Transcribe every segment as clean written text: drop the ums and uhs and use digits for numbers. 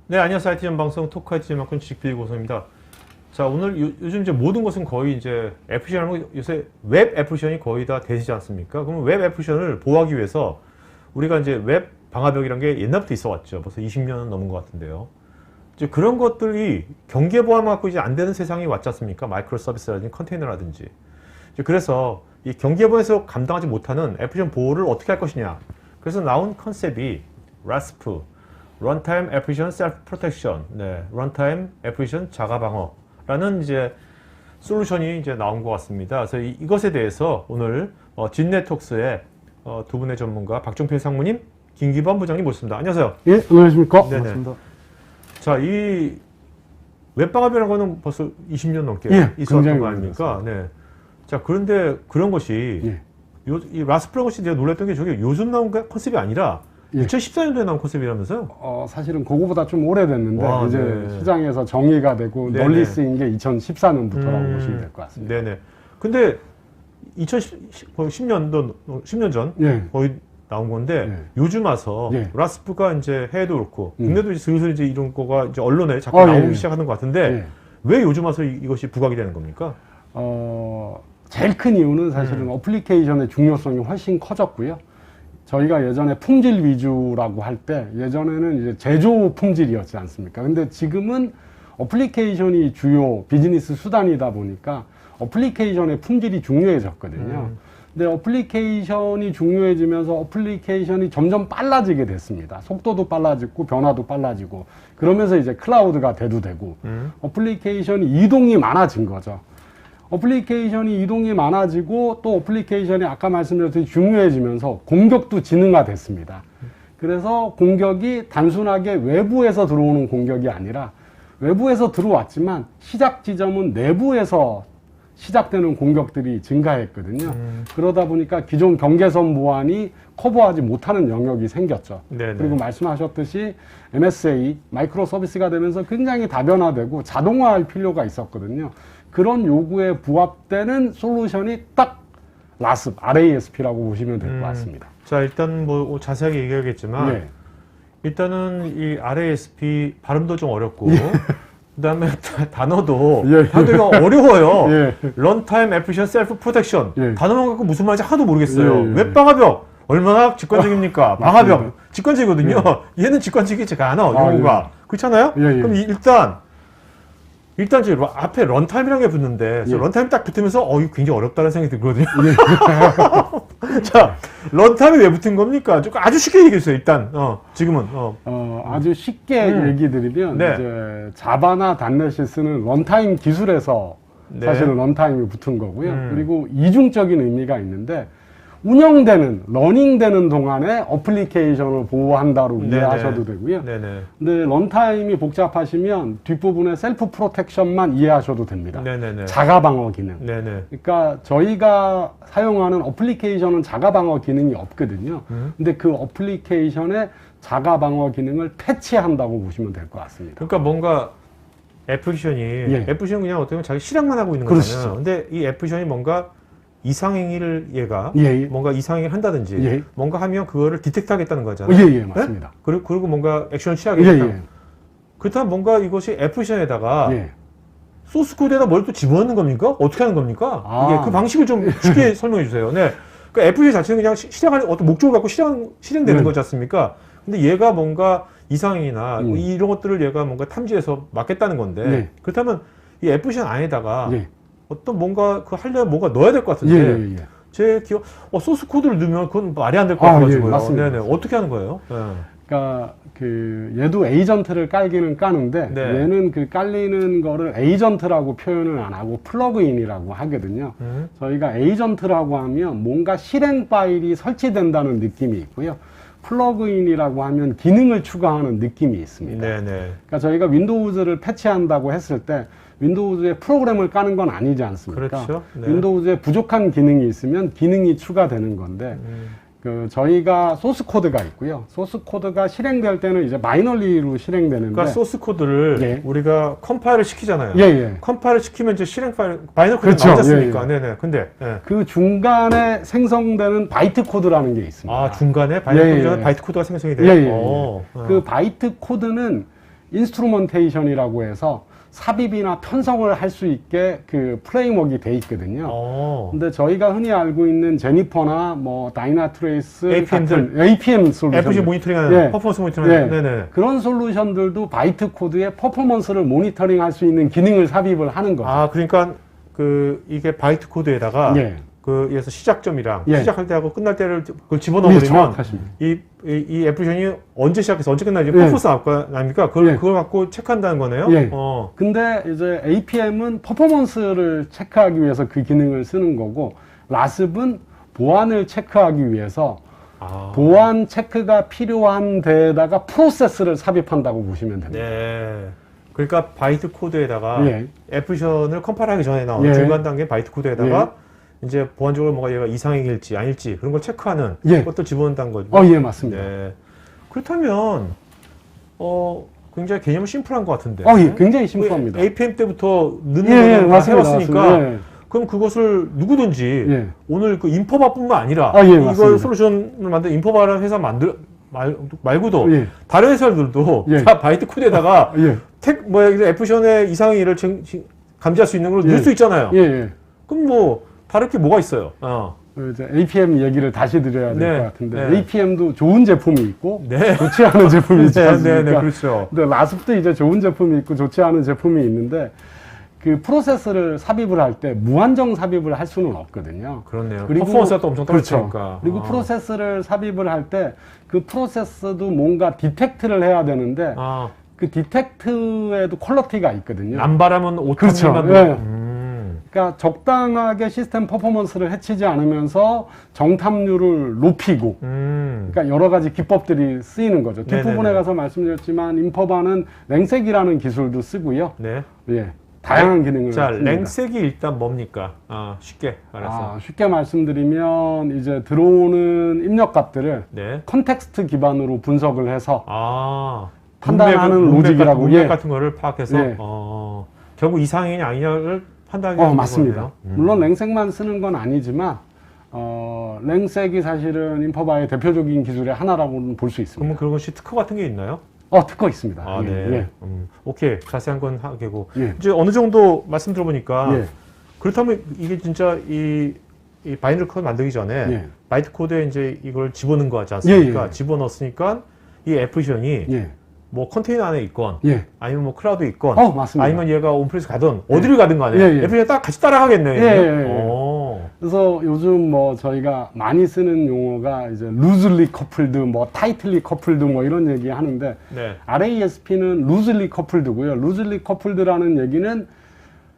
네, 안녕하세요. IT전 방송 토크하이티만큼 지식비고소입니다. 자, 오늘 요즘 이제 모든 것은 거의 이제 애플리케이션, 요새 웹 애플리케이션이 거의 다 되시지 않습니까? 그러면 웹 애플리케이션을 보호하기 위해서 우리가 이제 웹 방화벽이라는 게 옛날부터 있어 왔죠. 벌써 20년은 넘은 것 같은데요. 이제 그런 것들이 경계 보안을 갖고 이제 안 되는 세상이 왔지 않습니까? 마이크로 서비스라든지 컨테이너라든지. 이제 그래서 이 경계 보안에서 감당하지 못하는 애플리케이션 보호를 어떻게 할 것이냐. 그래서 나온 컨셉이 RASP, Runtime Application Self Protection, 네, Runtime Application 자가 방어라는 이제 솔루션이 이제 나온 것 같습니다. 그래서 이것에 대해서 오늘 진네트웍스의 두 분의 전문가 박종필 상무님, 김기범 부장님 모셨습니다. 안녕하세요. 예, 안녕하십니까? 네네. 반갑습니다. 자, 이 웹방화벽이라는 거는 벌써 20년 넘게 있었던 거 아닙니까? 네. 자, 그런데 그런 것이 이 라스프라는 것이 내가 놀랐던 게 저게 요즘 나온 컨셉이 아니라 2014년도에 나온 컨셉이라면서요? 사실은 그거보다 좀 오래됐는데 와, 이제 네. 시장에서 정의가 되고 네네. 널리 쓰인 게 2014년부터라고 보시면 될 것 같습니다. 네네. 근데 10년 전 거의 나온 건데 요즘 와서 라스프가 이제 해외도 그렇고 국내도 이제 슬슬 이제 이런 거가 이제 언론에 자꾸 나오기 시작하는 것 같은데 왜 요즘 와서 이것이 부각이 되는 겁니까? 제일 큰 이유는 사실은 어플리케이션의 중요성이 훨씬 커졌고요. 저희가 예전에 품질 위주라고 할 때 예전에는 이제 제조 품질이었지 않습니까? 근데 지금은 어플리케이션이 주요 비즈니스 수단이다 보니까 어플리케이션의 품질이 중요해졌거든요. 근데 어플리케이션이 중요해지면서 어플리케이션이 점점 빨라지게 됐습니다. 속도도 빨라지고 변화도 빨라지고 그러면서 이제 클라우드가 대두되고 어플리케이션이 이동이 많아진 거죠. 어플리케이션이 이동이 많아지고 또 어플리케이션이 아까 말씀드렸듯이 중요해지면서 공격도 지능화됐습니다. 그래서 공격이 단순하게 외부에서 들어오는 공격이 아니라 외부에서 들어왔지만 시작 지점은 내부에서 시작되는 공격들이 증가했거든요. 그러다 보니까 기존 경계선 보안이 커버하지 못하는 영역이 생겼죠. 네네. 그리고 말씀하셨듯이 MSA, 마이크로 서비스가 되면서 굉장히 다변화되고 자동화할 필요가 있었거든요. 그런 요구에 부합되는 솔루션이 딱 RASP, RASP라고 보시면 될 것 같습니다. 자, 일단 뭐 자세하게 얘기하겠지만 일단은 이 RASP 발음도 좀 어렵고 그다음에 단어도 단어가 어려워요. Runtime Application Self Protection 단어만 갖고 무슨 말인지 하나도 모르겠어요. 웹방화벽 얼마나 직관적입니까? 방화벽 직관적이거든요. 얘는 직관적이지가 않아 용어가 그렇잖아요. 그럼 일단 이제 앞에 런타임이라는 게 붙는데 런타임 딱 붙으면서 이거 굉장히 어렵다는 생각이 들거든요. 자, 런타임이 왜 붙은 겁니까? 아주 쉽게 얘기해주세요. 일단 지금은 아주 쉽게 얘기 드리면 이제 자바나 닷넷이 쓰는 런타임 기술에서 사실은 런타임이 붙은 거고요. 그리고 이중적인 의미가 있는데 운영되는, 러닝되는 동안에 어플리케이션을 보호한다로 이해하셔도 되고요. 근데 런타임이 복잡하시면 뒷부분에 셀프 프로텍션만 이해하셔도 됩니다. 자가 방어 기능. 그러니까 저희가 사용하는 어플리케이션은 자가 방어 기능이 없거든요. 근데 그 어플리케이션의 자가 방어 기능을 패치한다고 보시면 될 것 같습니다. 그러니까 뭔가 애플리케이션은 그냥 어떻게 보면 자기 실행만 하고 있는 거잖아요. 근데 이 애플리케이션이 뭔가 이상행위를 얘가 뭔가 이상행위를 한다든지 뭔가 하면 그거를 디텍트 하겠다는 거잖아요. 맞습니다. 그리고 뭔가 액션을 취하겠다. 그렇다면 뭔가 이것이 애플리케이션에다가 소스 코드에다 뭘 또 집어넣는 겁니까? 어떻게 하는 겁니까? 이게 그 방식을 좀 쉽게 설명해 주세요. 그러니까 애플리케이션 자체는 그냥 실행하는 어떤 목적을 갖고 실행되는 거지 않습니까? 근데 얘가 뭔가 이상행위나 이런 것들을 얘가 뭔가 탐지해서 막겠다는 건데 그렇다면 이 애플리케이션 안에다가 어떤 뭔가 하려면 뭔가 넣어야 될 것 같은데 제 기억 소스 코드를 넣으면 그건 말이 안 될 것 같아가지고요. 맞습니다. 어떻게 하는 거예요? 그러니까 얘도 에이전트를 깔기는 까는데 얘는 그 깔리는 거를 에이전트라고 표현을 안 하고 플러그인이라고 하거든요. 저희가 에이전트라고 하면 뭔가 실행 파일이 설치된다는 느낌이 있고요. 플러그인이라고 하면 기능을 추가하는 느낌이 있습니다. 그러니까 저희가 윈도우즈를 패치한다고 했을 때 윈도우즈에 프로그램을 까는 건 아니지 않습니까? 윈도우즈에 부족한 기능이 있으면 기능이 추가되는 건데 저희가 소스 코드가 있고요. 소스 코드가 실행될 때는 이제 마이너리로 실행되는데. 그러니까 소스 코드를 예. 우리가 컴파일을 시키잖아요. 예, 예. 컴파일을 시키면 이제 실행 파일, 바이너리 코드 그렇죠. 나오지 않습니까? 예, 네네. 근데, 예. 그 중간에 생성되는 바이트 코드라는 게 있습니다. 아, 중간에 바이너리 예, 코드 전에 예. 바이트 코드가 생성이 돼요? 예, 예, 예. 어. 그 바이트 코드는 인스트루먼테이션이라고 해서 삽입이나 편성을 할 수 있게 그 프레임워크가 돼 있거든요. 어. 근데 저희가 흔히 알고 있는 제니퍼나 뭐 다이나트레이스 APM들. 같은 APM 솔루션 FG 모니터링하는, 예. 퍼포먼스 모니터링하는, 예. 네네. 그런 솔루션들도 바이트 코드의 퍼포먼스를 모니터링 할 수 있는 기능을 삽입을 하는 거죠. 아, 그러니까 이게 바이트 코드에다가 예. 그래서 시작점이랑 예. 시작할 때하고 끝날 때를 그걸 예, 집어넣으면 정확하십니다. 이 애플리케이션이 언제 시작해서 언제 끝나지 예. 퍼포먼스 나옵니까? 그걸 예. 그걸 갖고 체크한다는 거네요. 예. 어. 근데 이제 APM은 퍼포먼스를 체크하기 위해서 그 기능을 쓰는 거고, 라습은 보안을 체크하기 위해서 아. 보안 체크가 필요한 데에다가 프로세스를 삽입한다고 보시면 됩니다. 네. 그러니까 바이트 코드에다가 예. 애플리케이션을 컴파일하기 전에 나오는 예. 중간 단계 바이트 코드에다가 이제 보안적으로 뭐가 얘가 이상일지 아닐지 그런 걸 체크하는 예. 것도 집어넣는다는 거죠. 예, 맞습니다. 네. 그렇다면 굉장히 개념은 심플한 것 같은데. 예, 굉장히 심플합니다. APM 때부터 넣는 예, 거는 다 맞습니다. 해왔으니까 맞습니다. 예. 그럼 그것을 누구든지 예. 오늘 그 인포바뿐만 아니라 예, 이걸 맞습니다. 솔루션을 만든 인포바라는 회사 말고도 예. 다른 회사들도 예. 다 바이트 코드에다가 예. 애플리케이션의 이상의를 감지할 수 있는 걸 예. 넣을 수 있잖아요. 예, 예. 그럼 뭐 다를 게 뭐가 있어요? 이제 APM 얘기를 다시 드려야 될 네. 것 같은데, 네. APM도 좋은 제품이 있고 네. 좋지 않은 제품이 있지 네, 않습니까? 네, 네, 그렇죠. 근데 라습도 이제 좋은 제품이 있고 좋지 않은 제품이 있는데, 그 프로세스를 삽입을 할 때 무한정 삽입을 할 수는 없거든요. 그렇네요. 그리고- 퍼포먼스가 또 엄청 그렇죠. 떨어지니까. 그리고 프로세스를 삽입을 할 때 그 프로세스도 뭔가 디텍트를 해야 되는데, 그 디텍트에도 퀄리티가 있거든요. 남발하면 5톤만 그렇죠. 예. 그러니까 적당하게 시스템 퍼포먼스를 해치지 않으면서 정탐률을 높이고, 그러니까 여러 가지 기법들이 쓰이는 거죠. 뒷부분에 네네네. 가서 말씀드렸지만 인퍼바는 랭색이라는 기술도 쓰고요. 네. 예, 다양한 기능을 자, 씁니다. 랭색이 일단 뭡니까? 쉽게 알아서. 쉽게 말씀드리면 이제 들어오는 입력값들을 네. 컨텍스트 기반으로 분석을 해서 판단하는 문맥 로직이라고. 문맥 예. 같은 거를 파악해서 예. 결국 이상이냐 아니냐를 판단하는 맞습니다. 거네요. 물론 랭색만 쓰는 건 아니지만 랭색이 사실은 인퍼바의 대표적인 기술의 하나라고는 볼 수 있습니다. 그러면 그런 것이 특허 같은 게 있나요? 특허 있습니다. 예, 네. 예. 오케이. 자세한 건 하겠고. 예. 이제 어느 정도 말씀 들어보니까 예. 그렇다면 이게 진짜 이 바이너리 코드 만들기 전에 예. 바이트 코드에 이제 이걸 집어넣은 거 하지 않습니까? 예, 예. 집어넣었으니까 이 애플리케이션이 예. 뭐 컨테이너 안에 있건 예. 아니면 뭐 클라우드에 있건 맞습니다. 아니면 얘가 온프레스 가든 어디를 가든 간에 예, 예. 애플리케이션 딱 같이 따라가겠네. 예, 예, 예. 오. 그래서 요즘 뭐 저희가 많이 쓰는 용어가 이제 루즈리 커플드, 뭐 타이틀리 커플드 뭐 이런 얘기 하는데, 네. RASP는 루즈리 커플드고요. 루즈리 커플드라는 얘기는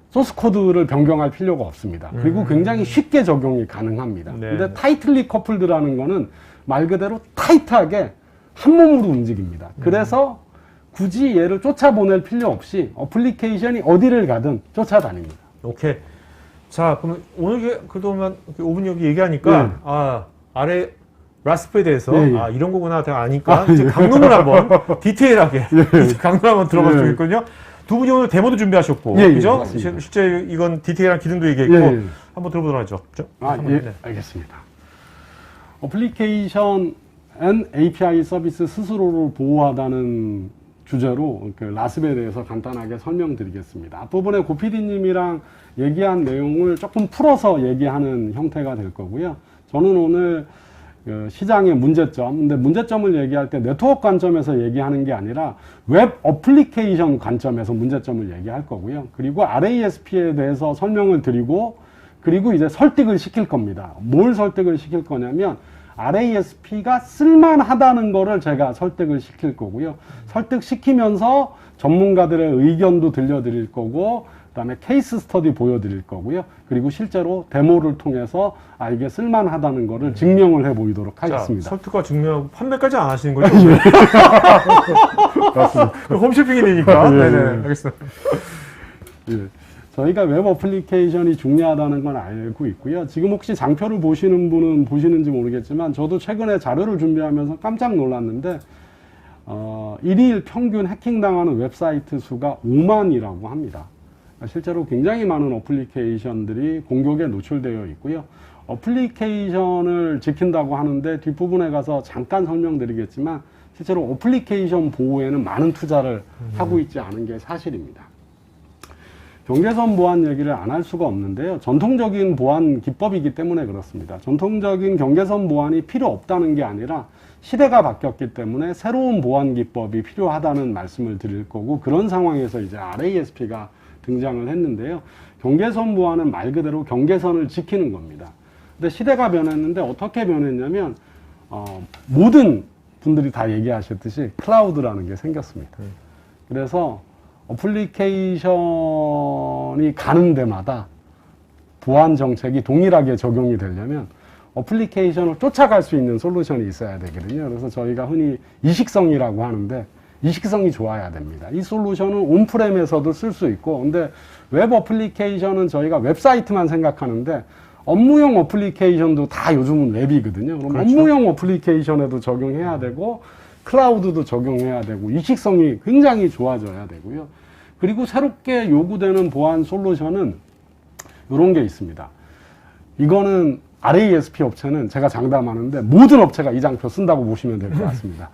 소스 코드를 변경할 필요가 없습니다. 그리고 굉장히 쉽게 적용이 가능합니다. 네. 근데 타이틀리 커플드라는 거는 말 그대로 타이트하게 한 몸으로 움직입니다. 그래서 굳이 얘를 쫓아보낼 필요 없이 어플리케이션이 어디를 가든 쫓아다닙니다. 오케이. 자, 그러면 오늘 그동안 5분 여기 얘기하니까 아래 라스프에 대해서 예, 예. 이런 거구나 다 아니까 이제 강론을 한번 디테일하게 이제 강론 한번 들어봤으면 예. 좋겠거든요. 두 분이 오늘 데모도 준비하셨고, 예, 예, 그죠? 맞습니다. 실제 이건 디테일한 기능도 얘기했고 예, 예. 한번 들어보도록 하죠. 예, 알겠습니다. 어플리케이션 앤 API 서비스 스스로를 보호하다는 주제로 그 라습에 대해서 간단하게 설명드리겠습니다. 앞부분에 고PD님이랑 얘기한 내용을 조금 풀어서 얘기하는 형태가 될 거고요. 저는 오늘 시장의 문제점, 근데 문제점을 얘기할 때 네트워크 관점에서 얘기하는 게 아니라 웹 어플리케이션 관점에서 문제점을 얘기할 거고요. 그리고 RASP에 대해서 설명을 드리고, 그리고 이제 설득을 시킬 겁니다. 뭘 설득을 시킬 거냐면 RASP가 쓸만하다는 거를 제가 설득을 시킬 거고요. 설득시키면서 전문가들의 의견도 들려드릴 거고, 그 다음에 케이스 스터디 보여드릴 거고요. 그리고 실제로 데모를 통해서 이게 쓸만하다는 거를 증명을 해 보이도록 하겠습니다. 자, 설득과 증명, 판매까지 안 하시는 거죠? 맞습니다. 홈쇼핑이 되니까. 예, 네네, 예. 알겠습니다. 예. 저희가 웹 어플리케이션이 중요하다는 건 알고 있고요. 지금 혹시 장표를 보시는 분은 보시는지 모르겠지만 저도 최근에 자료를 준비하면서 깜짝 놀랐는데 일일 평균 해킹당하는 웹사이트 수가 5만이라고 합니다. 실제로 굉장히 많은 어플리케이션들이 공격에 노출되어 있고요. 어플리케이션을 지킨다고 하는데 뒷부분에 가서 잠깐 설명드리겠지만 실제로 어플리케이션 보호에는 많은 투자를 하고 있지 않은 게 사실입니다. 경계선 보안 얘기를 안 할 수가 없는데요. 전통적인 보안 기법이기 때문에 그렇습니다. 전통적인 경계선 보안이 필요 없다는 게 아니라 시대가 바뀌었기 때문에 새로운 보안 기법이 필요하다는 말씀을 드릴 거고, 그런 상황에서 이제 RASP가 등장을 했는데요. 경계선 보안은 말 그대로 경계선을 지키는 겁니다. 근데 시대가 변했는데 어떻게 변했냐면 모든 분들이 다 얘기하셨듯이 클라우드라는 게 생겼습니다. 그래서 어플리케이션이 가는 데마다 보안 정책이 동일하게 적용이 되려면 어플리케이션을 쫓아갈 수 있는 솔루션이 있어야 되거든요. 그래서 저희가 흔히 이식성이라고 하는데 이식성이 좋아야 됩니다. 이 솔루션은 온프렘에서도 쓸 수 있고, 근데 웹 어플리케이션은 저희가 웹사이트만 생각하는데 업무용 어플리케이션도 다 요즘은 웹이거든요. 그럼 그렇죠. 업무용 어플리케이션에도 적용해야 되고 클라우드도 적용해야 되고 이식성이 굉장히 좋아져야 되고요. 그리고 새롭게 요구되는 보안 솔루션은 이런 게 있습니다. 이거는 RASP 업체는 제가 장담하는데 모든 업체가 이 장표 쓴다고 보시면 될 것 같습니다.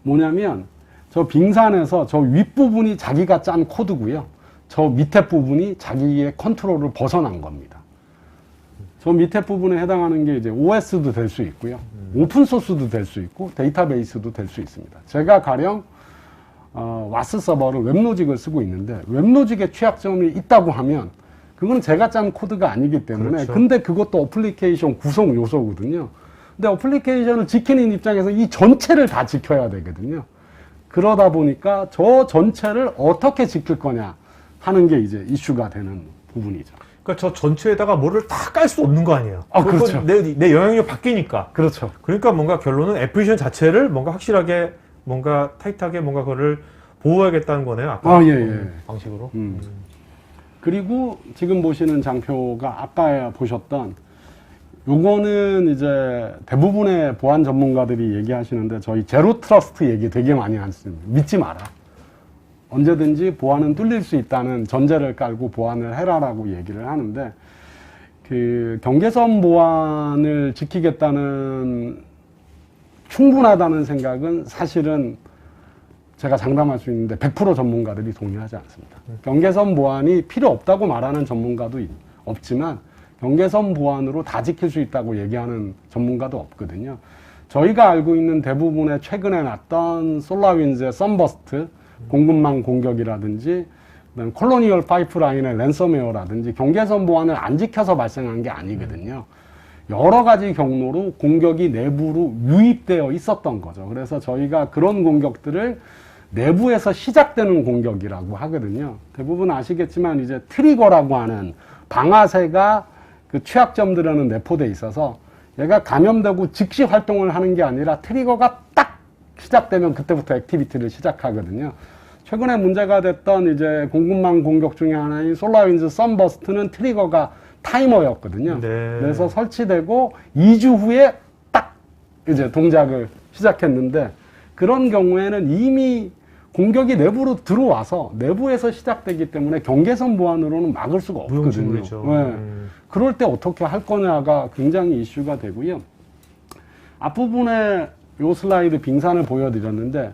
뭐냐면 저 빙산에서 저 윗부분이 자기가 짠 코드고요. 저 밑에 부분이 자기의 컨트롤을 벗어난 겁니다. 저 밑에 부분에 해당하는 게 이제 OS도 될 수 있고요. 오픈소스도 될 수 있고 데이터베이스도 될 수 있습니다. 제가 가령 와스 서버를 웹로직을 쓰고 있는데 웹로직에 취약점이 있다고 하면 그건 제가 짠 코드가 아니기 때문에, 그렇죠. 근데 그것도 어플리케이션 구성 요소거든요. 근데 어플리케이션을 지키는 입장에서 이 전체를 다 지켜야 되거든요. 그러다 보니까 저 전체를 어떻게 지킬 거냐 하는 게 이제 이슈가 되는 부분이죠. 그러니까 저 전체에다가 뭐를 다 깔 수 없는 거 아니에요. 아, 그렇죠. 내 영향력 바뀌니까. 그렇죠. 그러니까 뭔가 결론은 애플리케이션 자체를 뭔가 확실하게 뭔가 타이트하게 뭔가 그거를 보호해야겠다는 거네요. 아까 예. 방식으로. 그리고 지금 보시는 장표가 아까 보셨던 요거는 이제 대부분의 보안 전문가들이 얘기하시는데 저희 제로 트러스트 얘기 되게 많이 하십니다. 믿지 마라. 언제든지 보안은 뚫릴 수 있다는 전제를 깔고 보안을 해라라고 얘기를 하는데, 그 경계선 보안을 지키겠다는 충분하다는 생각은 사실은 제가 장담할 수 있는데 100% 전문가들이 동의하지 않습니다. 경계선 보안이 필요 없다고 말하는 전문가도 없지만 경계선 보안으로 다 지킬 수 있다고 얘기하는 전문가도 없거든요. 저희가 알고 있는 대부분의 최근에 났던 솔라윈즈의 썬버스트, 공급망 공격이라든지 콜로니얼 파이프라인의 랜섬웨어라든지 경계선 보안을 안 지켜서 발생한 게 아니거든요. 여러 가지 경로로 공격이 내부로 유입되어 있었던 거죠. 그래서 저희가 그런 공격들을 내부에서 시작되는 공격이라고 하거든요. 대부분 아시겠지만 이제 트리거라고 하는 방아쇠가 그 취약점들에는 내포돼 있어서 얘가 감염되고 즉시 활동을 하는 게 아니라 트리거가 딱 시작되면 그때부터 액티비티를 시작하거든요. 최근에 문제가 됐던 이제 공급망 공격 중에 하나인 솔라윈즈 썬버스트는 트리거가 타이머였거든요. 네. 그래서 설치되고 2주 후에 딱 이제 동작을 시작했는데, 그런 경우에는 이미 공격이 내부로 들어와서 내부에서 시작되기 때문에 경계선 보안으로는 막을 수가 없거든요. 무용지물이죠. 네. 그럴 때 어떻게 할 거냐가 굉장히 이슈가 되고요. 앞부분에 요 슬라이드 빙산을 보여드렸는데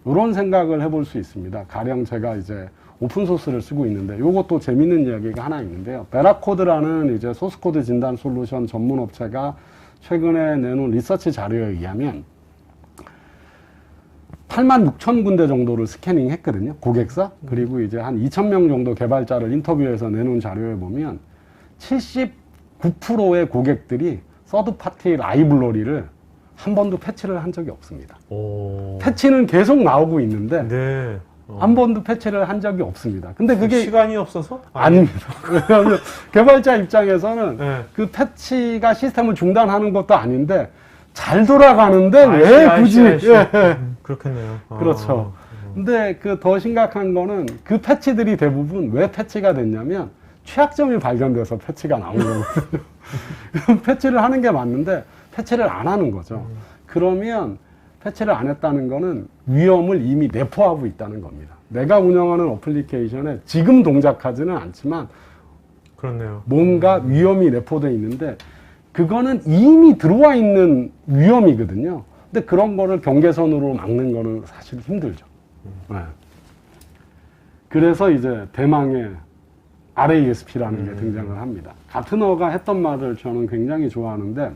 이런 생각을 해볼 수 있습니다. 가령 제가 이제 오픈소스를 쓰고 있는데 요것도 재밌는 이야기가 하나 있는데요. 베라코드라는 이제 소스코드 진단 솔루션 전문 업체가 최근에 내놓은 리서치 자료에 의하면 86,000군데 정도를 스캐닝 했거든요. 고객사. 그리고 이제 한 2,000명 정도 개발자를 인터뷰해서 내놓은 자료에 보면 79%의 고객들이 서드파티 라이브러리를 한 번도 패치를 한 적이 없습니다. 오. 패치는 계속 나오고 있는데 네. 한 번도 패치를 한 적이 없습니다. 근데 그게 시간이 없어서? 아닙니다. 왜냐하면 개발자 입장에서는 네. 그 패치가 시스템을 중단하는 것도 아닌데 잘 돌아가는데 왜 굳이? 예. 그렇겠네요. 그렇죠. 근데 그 더 심각한 거는 그 패치들이 대부분 왜 패치가 됐냐면 취약점이 발견돼서 패치가 나온 거거든요. 그럼 패치를 하는 게 맞는데 패치를 안 하는 거죠. 그러면 패치를 안 했다는 거는 위험을 이미 내포하고 있다는 겁니다. 내가 운영하는 어플리케이션에 지금 동작하지는 않지만 그렇네요. 뭔가 위험이 내포되어 있는데 그거는 이미 들어와 있는 위험이거든요. 근데 그런 거를 경계선으로 막는 거는 사실 힘들죠. 네. 그래서 이제 대망의 RASP라는 게 등장을 합니다. 가트너가 했던 말을 저는 굉장히 좋아하는데,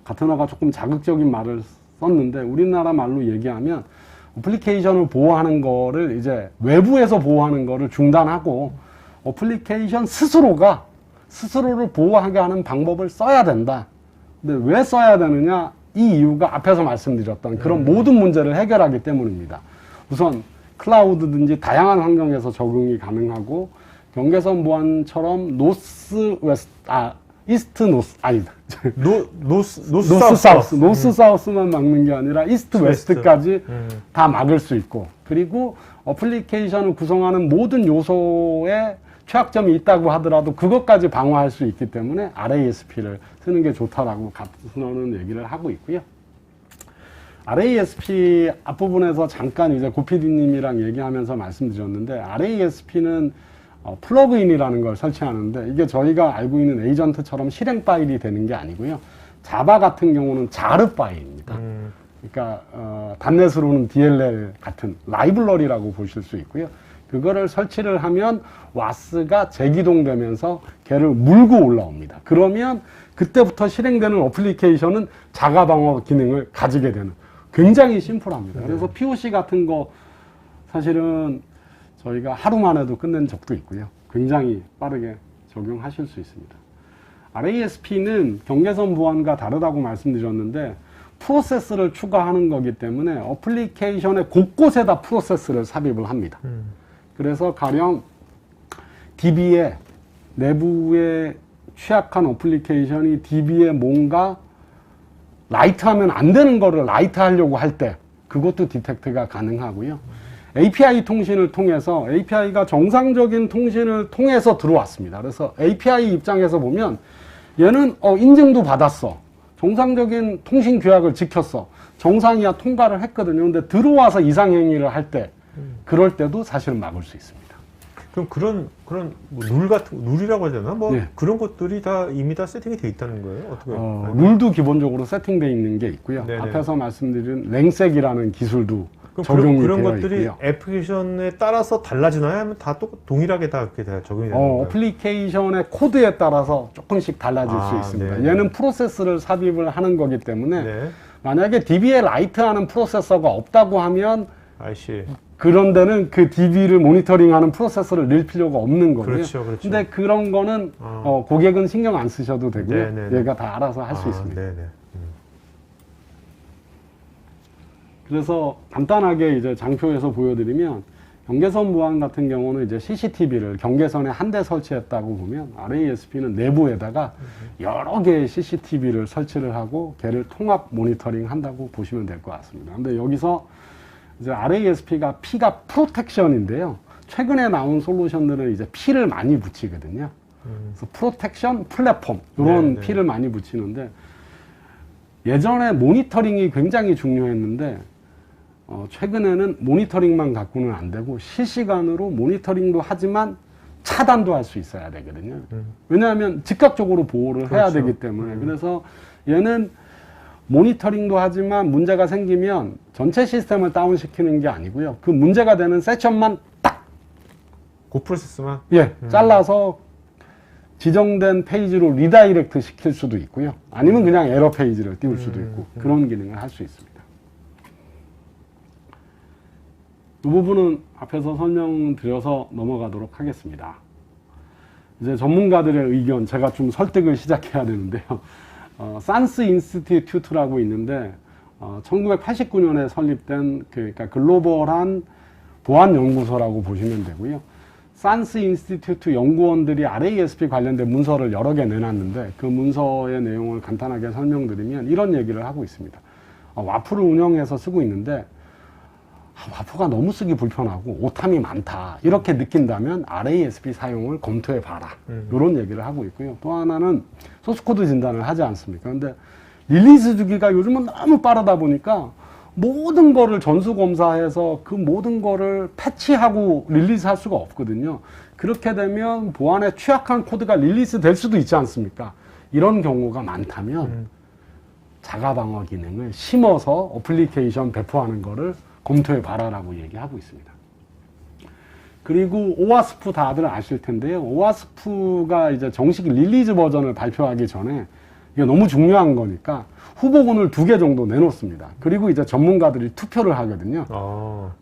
가트너가 조금 자극적인 말을 썼는데 우리나라 말로 얘기하면 어플리케이션을 보호하는 거를 이제 외부에서 보호하는 거를 중단하고 어플리케이션 스스로를 보호하게 하는 방법을 써야 된다. 근데 왜 써야 되느냐? 이 이유가 앞에서 말씀드렸던 그런 모든 문제를 해결하기 때문입니다. 우선 클라우드든지 다양한 환경에서 적용이 가능하고 경계선 보안처럼 노스 사우스만 막는 게 아니라 이스트 웨스트까지 다 막을 수 있고, 그리고 어플리케이션을 구성하는 모든 요소에 취약점이 있다고 하더라도 그것까지 방어할 수 있기 때문에 RASP를 쓰는 게 좋다라고 가트너는 얘기를 하고 있고요. RASP 앞부분에서 잠깐 이제 고PD님이랑 얘기하면서 말씀드렸는데, RASP는 플러그인이라는 걸 설치하는데, 이게 저희가 알고 있는 에이전트처럼 실행 파일이 되는 게 아니고요. 자바 같은 경우는 자르 파일입니다. 그러니까 단넷으로는 DLL 같은 라이블러리라고 보실 수 있고요. 그거를 설치를 하면 와스가 재기동되면서 걔를 물고 올라옵니다. 그러면 그때부터 실행되는 어플리케이션은 자가 방어 기능을 가지게 되는, 굉장히 심플합니다. 그래서 POC 같은 거 사실은 저희가 하루 만에도 끝낸 적도 있고요. 굉장히 빠르게 적용하실 수 있습니다. RASP는 경계선 보안과 다르다고 말씀드렸는데 프로세스를 추가하는 거기 때문에 어플리케이션의 곳곳에다 프로세스를 삽입을 합니다. 그래서 가령 DB에 내부에 취약한 어플리케이션이 DB에 뭔가 라이트하면 안 되는 거를 라이트 하려고 할 때 그것도 디텍트가 가능하고요. API 통신을 통해서, API가 정상적인 통신을 통해서 들어왔습니다. 그래서 API 입장에서 보면 얘는 인증도 받았어. 정상적인 통신 규약을 지켰어. 정상이야 통과를 했거든요. 근데 들어와서 이상행위를 할 때, 그럴 때도 사실은 막을 수 있습니다. 그럼 그런 룰 같은, 룰이라고 해야 되나? 뭐 네. 그런 것들이 다 이미 다 세팅이 돼 있다는 거예요? 어떻게? 룰도 기본적으로 세팅되어 있는 게 있고요. 네네. 앞에서 말씀드린 랭색이라는 기술도 그럼 적용이 그런 되어 것들이 있고요. 애플리케이션에 따라서 달라지나요? 아니면 다 동일하게 다 그렇게 다 적용이 되는 건가요? 어플리케이션의 코드에 따라서 조금씩 달라질 수 있습니다. 네. 얘는 프로세스를 삽입을 하는 거기 때문에 네. 만약에 DB에 라이트하는 프로세서가 없다고 하면 아이씨. 그런 데는 그 DB를 모니터링하는 프로세서를 넣을 필요가 없는 거고요. 그렇죠, 그렇죠. 근데 그런 거는 고객은 신경 안 쓰셔도 되고요. 네네네. 얘가 다 알아서 할 수 있습니다. 네네. 그래서 간단하게 이제 장표에서 보여드리면, 경계선 보안 같은 경우는 이제 CCTV를 경계선에 한 대 설치했다고 보면 RASP는 내부에다가 여러 개의 CCTV를 설치를 하고 걔를 통합 모니터링 한다고 보시면 될 것 같습니다. 근데 여기서 이제 RASP가 P가 프로텍션인데요. 최근에 나온 솔루션들은 이제 P를 많이 붙이거든요. 그래서 프로텍션 플랫폼, 이런 네네. P를 많이 붙이는데, 예전에 모니터링이 굉장히 중요했는데 최근에는 모니터링만 갖고는 안 되고 실시간으로 모니터링도 하지만 차단도 할 수 있어야 되거든요. 왜냐하면 즉각적으로 보호를 해야 그렇죠. 되기 때문에. 그래서 얘는 모니터링도 하지만 문제가 생기면 전체 시스템을 다운시키는 게 아니고요. 그 문제가 되는 세션만 딱 그 프로세스만? 잘라서 지정된 페이지로 리다이렉트 시킬 수도 있고요. 아니면 그냥 에러 페이지를 띄울 수도 있고, 그런 기능을 할 수 있습니다. 이 부분은 앞에서 설명드려서 넘어가도록 하겠습니다. 이제 전문가들의 의견, 제가 좀 설득을 시작해야 되는데요. 산스 인스티튜트라고 있는데 1989년에 설립된 그러니까 글로벌한 보안 연구소라고 보시면 되고요. 산스 인스티튜트 연구원들이 RASP 관련된 문서를 여러 개 내놨는데, 그 문서의 내용을 간단하게 설명드리면 이런 얘기를 하고 있습니다. 와플을 운영해서 쓰고 있는데 와프가 너무 쓰기 불편하고 오탐이 많다 이렇게 느낀다면 RASP 사용을 검토해 봐라 이런 얘기를 하고 있고요. 또 하나는 소스코드 진단을 하지 않습니까? 근데 릴리즈 주기가 요즘은 너무 빠르다 보니까 모든 거를 전수검사해서 그 모든 거를 패치하고 릴리즈할 수가 없거든요. 그렇게 되면 보안에 취약한 코드가 릴리즈 될 수도 있지 않습니까? 이런 경우가 많다면 자가방어 기능을 심어서 어플리케이션 배포하는 거를 검토해 봐라라고 얘기하고 있습니다. 그리고 오와스프 다들 아실 텐데요. 오와스프가 이제 정식 릴리즈 버전을 발표하기 전에 이게 너무 중요한 거니까 후보군을 2개 정도 내놓습니다. 그리고 이제 전문가들이 투표를 하거든요.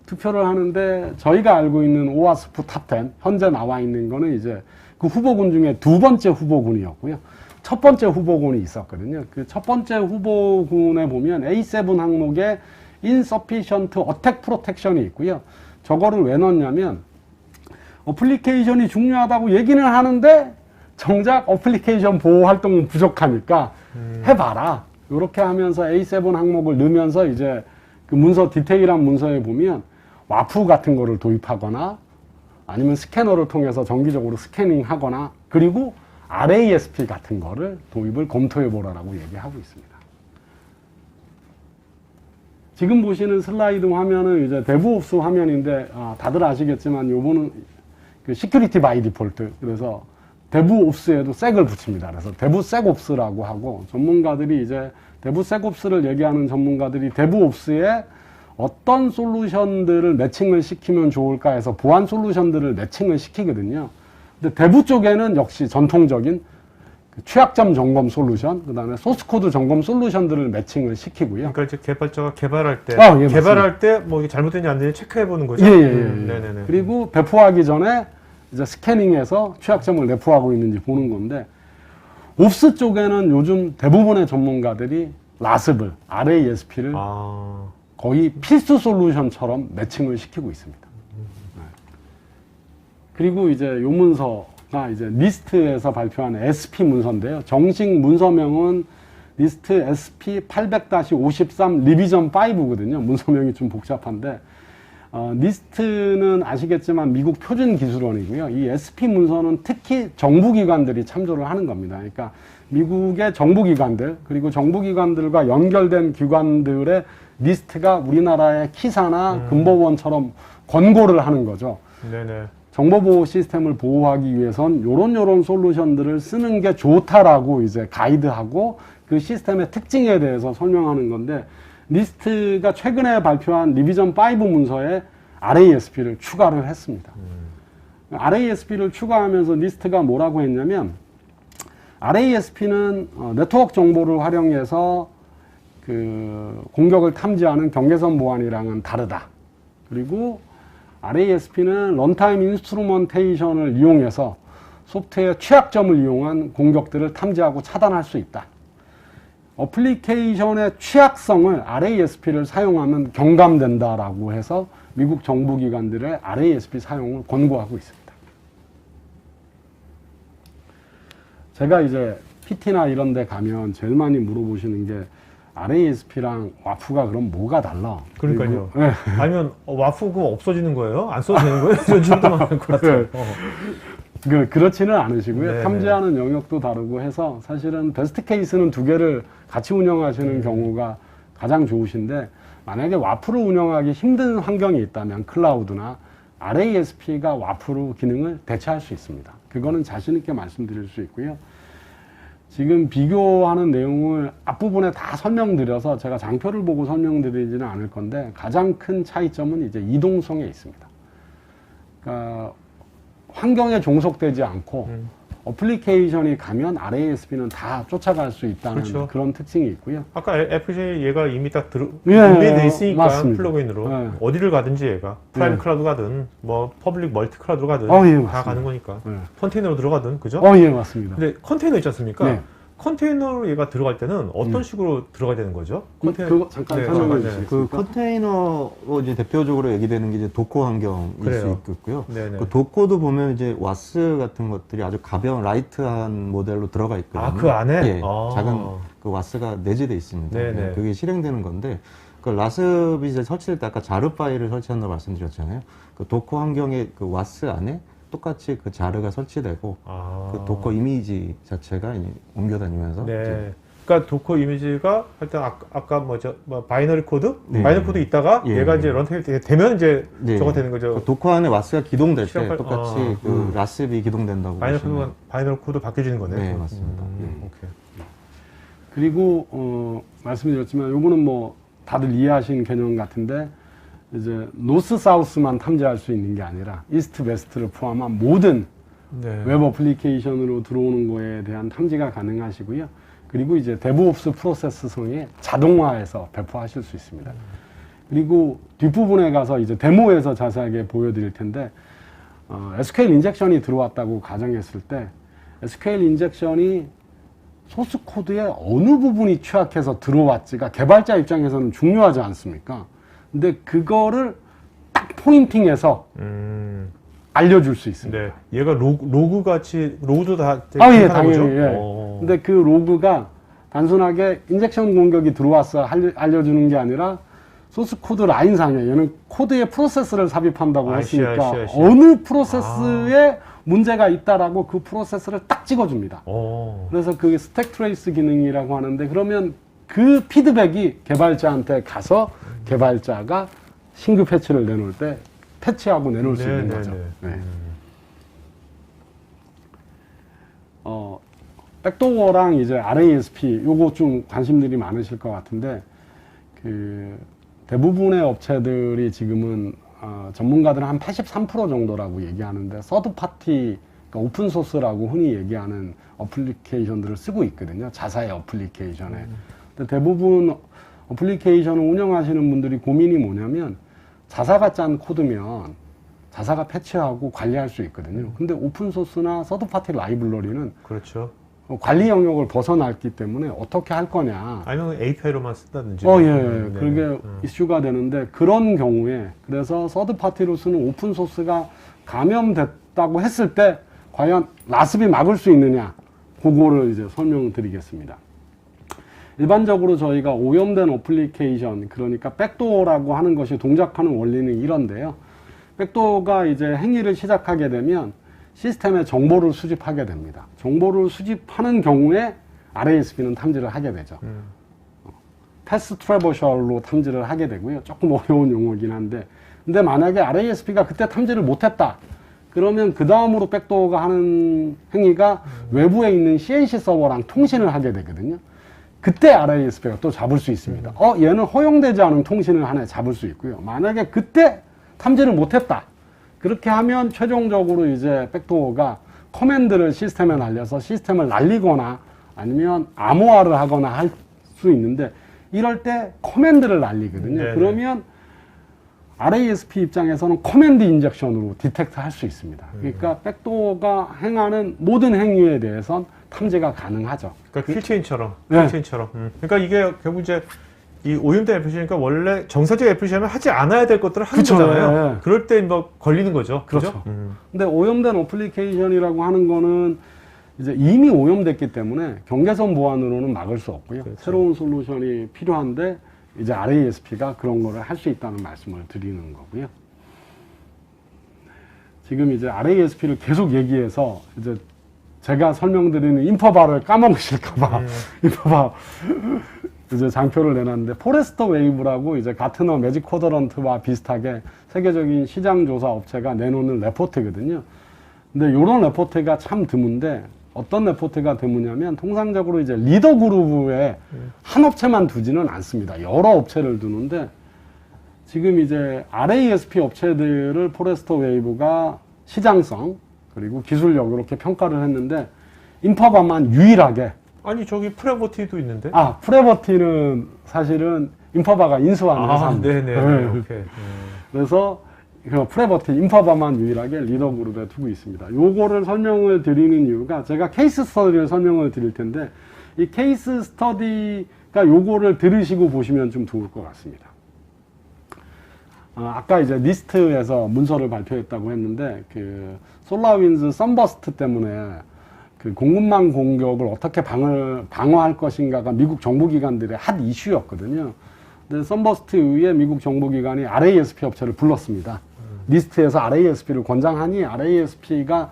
투표를 하는데 저희가 알고 있는 오와스프 탑10 현재 나와 있는 거는 이제 그 후보군 중에 2번째 후보군이었고요. 첫 번째 후보군이 있었거든요. 그 첫 번째 후보군에 보면 A7 항목에 Insufficient Attack Protection이 있고요. 저거를 왜 넣냐면 어플리케이션이 중요하다고 얘기는 하는데 정작 어플리케이션 보호 활동은 부족하니까 해봐라. 이렇게 하면서 A7 항목을 넣으면서 이제 그 문서 디테일한 문서에 보면 와프 같은 거를 도입하거나 아니면 스캐너를 통해서 정기적으로 스캐닝 하거나 그리고 RASP 같은 거를 도입을 검토해 보라라고 얘기하고 있습니다. 지금 보시는 슬라이드 화면은 이제 데브옵스 화면인데 다들 아시겠지만 요거는 그 시큐리티 바이 디폴트 그래서 데브옵스에도 색을 붙입니다. 그래서 데브섹옵스라고 하고 전문가들이 이제 데브섹옵스를 얘기하는 전문가들이 데브옵스에 어떤 솔루션들을 매칭을 시키면 좋을까 해서 보안 솔루션들을 매칭을 시키거든요. 근데 데브 쪽에는 역시 전통적인 취약점 점검 솔루션, 그 다음에 소스코드 점검 솔루션들을 매칭을 시키고요. 그러니까 이제 개발자가 개발할 때, 예, 개발할 때 뭐 이게 잘못된지 안 되는지 체크해보는 거죠? 네네네. 그리고 배포하기 전에 이제 스캐닝해서 취약점을 내포하고 있는지 보는 건데, 옵스 쪽에는 요즘 대부분의 전문가들이 라스블, RASP를 거의 필수 솔루션처럼 매칭을 시키고 있습니다. 그리고 이제 요 문서가 이제 니스트에서 발표한 SP 문서인데요. 정식 문서명은 니스트 SP 800-53 리비전 5거든요. 문서명이 좀 복잡한데, 니스트는 아시겠지만 미국 표준 기술원이고요. 이 SP 문서는 특히 정부기관들이 참조를 하는 겁니다. 그러니까 미국의 정부기관들, 그리고 정부기관들과 연결된 기관들의 니스트가 우리나라의 키사나 금보원처럼 권고를 하는 거죠. 네네. 정보보호 시스템을 보호하기 위해선 요런 솔루션들을 쓰는 게 좋다라고 이제 가이드하고 그 시스템의 특징에 대해서 설명하는 건데, 니스트가 최근에 발표한 리비전 5 문서에 RASP를 추가를 했습니다. RASP를 추가하면서 니스트가 뭐라고 했냐면, RASP는 네트워크 정보를 활용해서 그 공격을 탐지하는 경계선 보안이랑은 다르다. 그리고 RASP는 런타임 인스트루먼테이션을 이용해서 소프트웨어 취약점을 이용한 공격들을 탐지하고 차단할 수 있다. 어플리케이션의 취약성을 RASP를 사용하면 경감된다라고 해서 미국 정부기관들의 RASP 사용을 권고하고 있습니다. 제가 이제 PT나 이런 데 가면 제일 많이 물어보시는 게 RASP랑 와프가 그럼 뭐가 달라? 그러니까요. 네. 아니면 와프 그거 없어지는 거예요? 안 써도 되는 거예요? 저 질문도 많을 것 같아요. 그렇지는 않으시고요. 네네. 탐지하는 영역도 다르고 해서 사실은 베스트 케이스는 2개를 같이 운영하시는 경우가 가장 좋으신데, 만약에 와프를 운영하기 힘든 환경이 있다면 클라우드나 RASP가 와프로 기능을 대체할 수 있습니다. 그거는 자신 있게 말씀드릴 수 있고요. 지금 비교하는 내용을 앞부분에 다 설명드려서 제가 장표를 보고 설명드리지는 않을 건데, 가장 큰 차이점은 이제 이동성에 있습니다. 그러니까 환경에 종속되지 않고 어플리케이션이 가면 RASP는 다 쫓아갈 수 있다는 그렇죠. 그런 특징이 있고요. 아까 FJ 얘가 이미 딱 예, 준비되어 있으니까 맞습니다. 플러그인으로 예. 어디를 가든지 얘가 프라이빗 예. 클라우드 가든 뭐 퍼블릭 멀티 클라우드 가든 예, 다 맞습니다. 가는 거니까 예. 컨테이너로 들어가든 그죠? 예, 맞습니다. 근데 컨테이너 있지 않습니까? 네. 컨테이너로 얘가 들어갈 때는 어떤 식으로 들어가야 되는 거죠? 그거 잠깐 설명해 주시겠습니까? 그 컨테이너로 이제 대표적으로 얘기되는 게 이제 도커 환경일 그래요. 수 있고요. 네네. 그 도커도 보면 이제 와스 같은 것들이 아주 가벼운 라이트한 모델로 들어가 있거든요. 아, 그 안에? 예, 아. 작은 그 와스가 내재돼 있습니다. 네네. 예, 그게 실행되는 건데, 그 그 라스비 이제 설치될 때 아까 자르 파일을 설치한다고 말씀드렸잖아요. 그 도커 환경에 그 와스 안에 똑같이 그 자르가 설치되고 그 도커 이미지 자체가 이제 옮겨다니면서 네. 이제 그러니까 도커 이미지가 일단 아까 뭐 바이너리 코드? 네. 바이너리 코드 있다가 예. 얘가 이제 런타임이 되면 이제 네. 저거 되는 거죠. 그 도커 안에 와스가 기동될 때 시작할- 똑같이 그 라스비 기동된다고 바이너리 코드 바뀌어지는 거네. 네, 맞습니다. 오케이. 그리고 말씀드렸지만 요거는 뭐 다들 이해하시는 개념 같은데 이제 노스 사우스만 탐지할 수 있는 게 아니라 이스트 웨스트를 포함한 모든 네. 웹 어플리케이션으로 들어오는 거에 대한 탐지가 가능하시고요. 그리고 이제 데브옵스 프로세스성에 자동화해서 배포하실 수 있습니다. 그리고 뒷부분에 가서 이제 데모에서 자세하게 보여드릴 텐데 SQL 인젝션이 들어왔다고 가정했을 때 SQL 인젝션이 소스 코드의 어느 부분이 취약해서 들어왔지가 개발자 입장에서는 중요하지 않습니까? 근데 그거를 딱 포인팅해서 알려줄 수 있습니다. 네. 얘가 로그 같이 로그도 다 예, 하는 당연히. 거죠? 예. 근데 그 로그가 단순하게 인젝션 공격이 들어왔어 알려주는 게 아니라 소스 코드 라인상에 얘는 코드의 프로세스를 삽입한다고 했으니까 I see. 어느 프로세스에 문제가 있다라고 그 프로세스를 딱 찍어줍니다. 그래서 그게 스택 트레이스 기능이라고 하는데 그러면 그 피드백이 개발자한테 가서 개발자가 신규 패치를 내놓을 때 패치하고 내놓을 수 있는 거죠. 네. 백도어랑 이제 RASP 요거 좀 관심들이 많으실 것 같은데 그 대부분의 업체들이 지금은 전문가들은 한 83% 정도라고 얘기하는데 서드 파티 그러니까 오픈 소스라고 흔히 얘기하는 어플리케이션들을 쓰고 있거든요. 자사의 어플리케이션에. 근데 대부분 어플리케이션을 운영하시는 분들이 고민이 뭐냐면 자사가 짠 코드면 자사가 패치하고 관리할 수 있거든요. 근데 오픈 소스나 서드 파티 라이브러리는 그렇죠. 관리 영역을 벗어났기 때문에 어떻게 할 거냐. 아니면 API로만 쓴다든지. 예. 네. 그게 이슈가 되는데 그런 경우에 그래서 서드 파티로 쓰는 오픈 소스가 감염됐다고 했을 때 과연 라스비 막을 수 있느냐. 그거를 이제 설명드리겠습니다. 일반적으로 저희가 오염된 어플리케이션, 그러니까 백도어라고 하는 것이 동작하는 원리는 이런데요. 백도어가 이제 행위를 시작하게 되면 시스템에 정보를 수집하게 됩니다. 정보를 수집하는 경우에 RASP는 탐지를 하게 되죠. 패스 트래버셜로 탐지를 하게 되고요. 조금 어려운 용어긴 한데, 근데 만약에 RASP가 그때 탐지를 못했다. 그러면 그 다음으로 백도어가 하는 행위가 외부에 있는 CNC 서버랑 통신을 하게 되거든요. 그때 RASP가 또 잡을 수 있습니다. 얘는 허용되지 않은 통신을 하나 잡을 수 있고요. 만약에 그때 탐지를 못했다. 그렇게 하면 최종적으로 이제 백도어가 커맨드를 시스템에 날려서 시스템을 날리거나 아니면 암호화를 하거나 할 수 있는데 이럴 때 커맨드를 날리거든요. 네네. 그러면 RASP 입장에서는 커맨드 인젝션으로 디텍트 할 수 있습니다. 그러니까 백도어가 행하는 모든 행위에 대해선 탐지가 가능하죠. 그러니까 킬체인처럼. 네. 킬체인처럼. 그러니까 이게 결국 이제 이 오염된 애플리케이션이니까 원래 정상적 애플리케이션은 하지 않아야 될 것들을 하는 그쵸, 거잖아요. 예. 그럴 때 뭐 걸리는 거죠. 그렇죠. 그죠? 근데 오염된 어플리케이션이라고 하는 거는 이제 이미 오염됐기 때문에 경계선 보안으로는 막을 수 없고요. 그렇죠. 새로운 솔루션이 필요한데 이제 RASP가 그런 거를 할 수 있다는 말씀을 드리는 거고요. 지금 이제 RASP를 계속 얘기해서 이제 제가 설명드리는 인퍼바를 까먹으실까봐 인퍼바 이제 장표를 내놨는데 포레스터 웨이브라고 이제 가트너 매직 쿼드런트와 비슷하게 세계적인 시장 조사 업체가 내놓는 레포트거든요. 근데 이런 레포트가 참 드문데 어떤 레포트가 드무냐면 통상적으로 이제 리더 그룹에 한 업체만 두지는 않습니다. 여러 업체를 두는데 지금 이제 RASP 업체들을 포레스터 웨이브가 시장성 그리고 기술력 이렇게 평가를 했는데 인퍼바만 유일하게 아니 저기 프레버티도 있는데. 프레버티는 사실은 인퍼바가 인수한 회사입니다. 네네. 오케이. 그래서 그 프레버티, 인퍼바만 유일하게 리더 그룹에 두고 있습니다. 요거를 설명을 드리는 이유가 제가 케이스 스터디를 설명을 드릴 텐데 이 케이스 스터디가 요거를 들으시고 보시면 좀 좋을 것 같습니다. 아까 이제 니스트에서 문서를 발표했다고 했는데 그 솔라윈즈 썬버스트 때문에 그 공급망 공격을 어떻게 방어할 것인가가 미국 정보기관들의 핫 이슈였거든요. 근데 썬버스트 이후에 미국 정보기관이 RASP 업체를 불렀습니다. 리스트에서 RASP를 권장하니 RASP가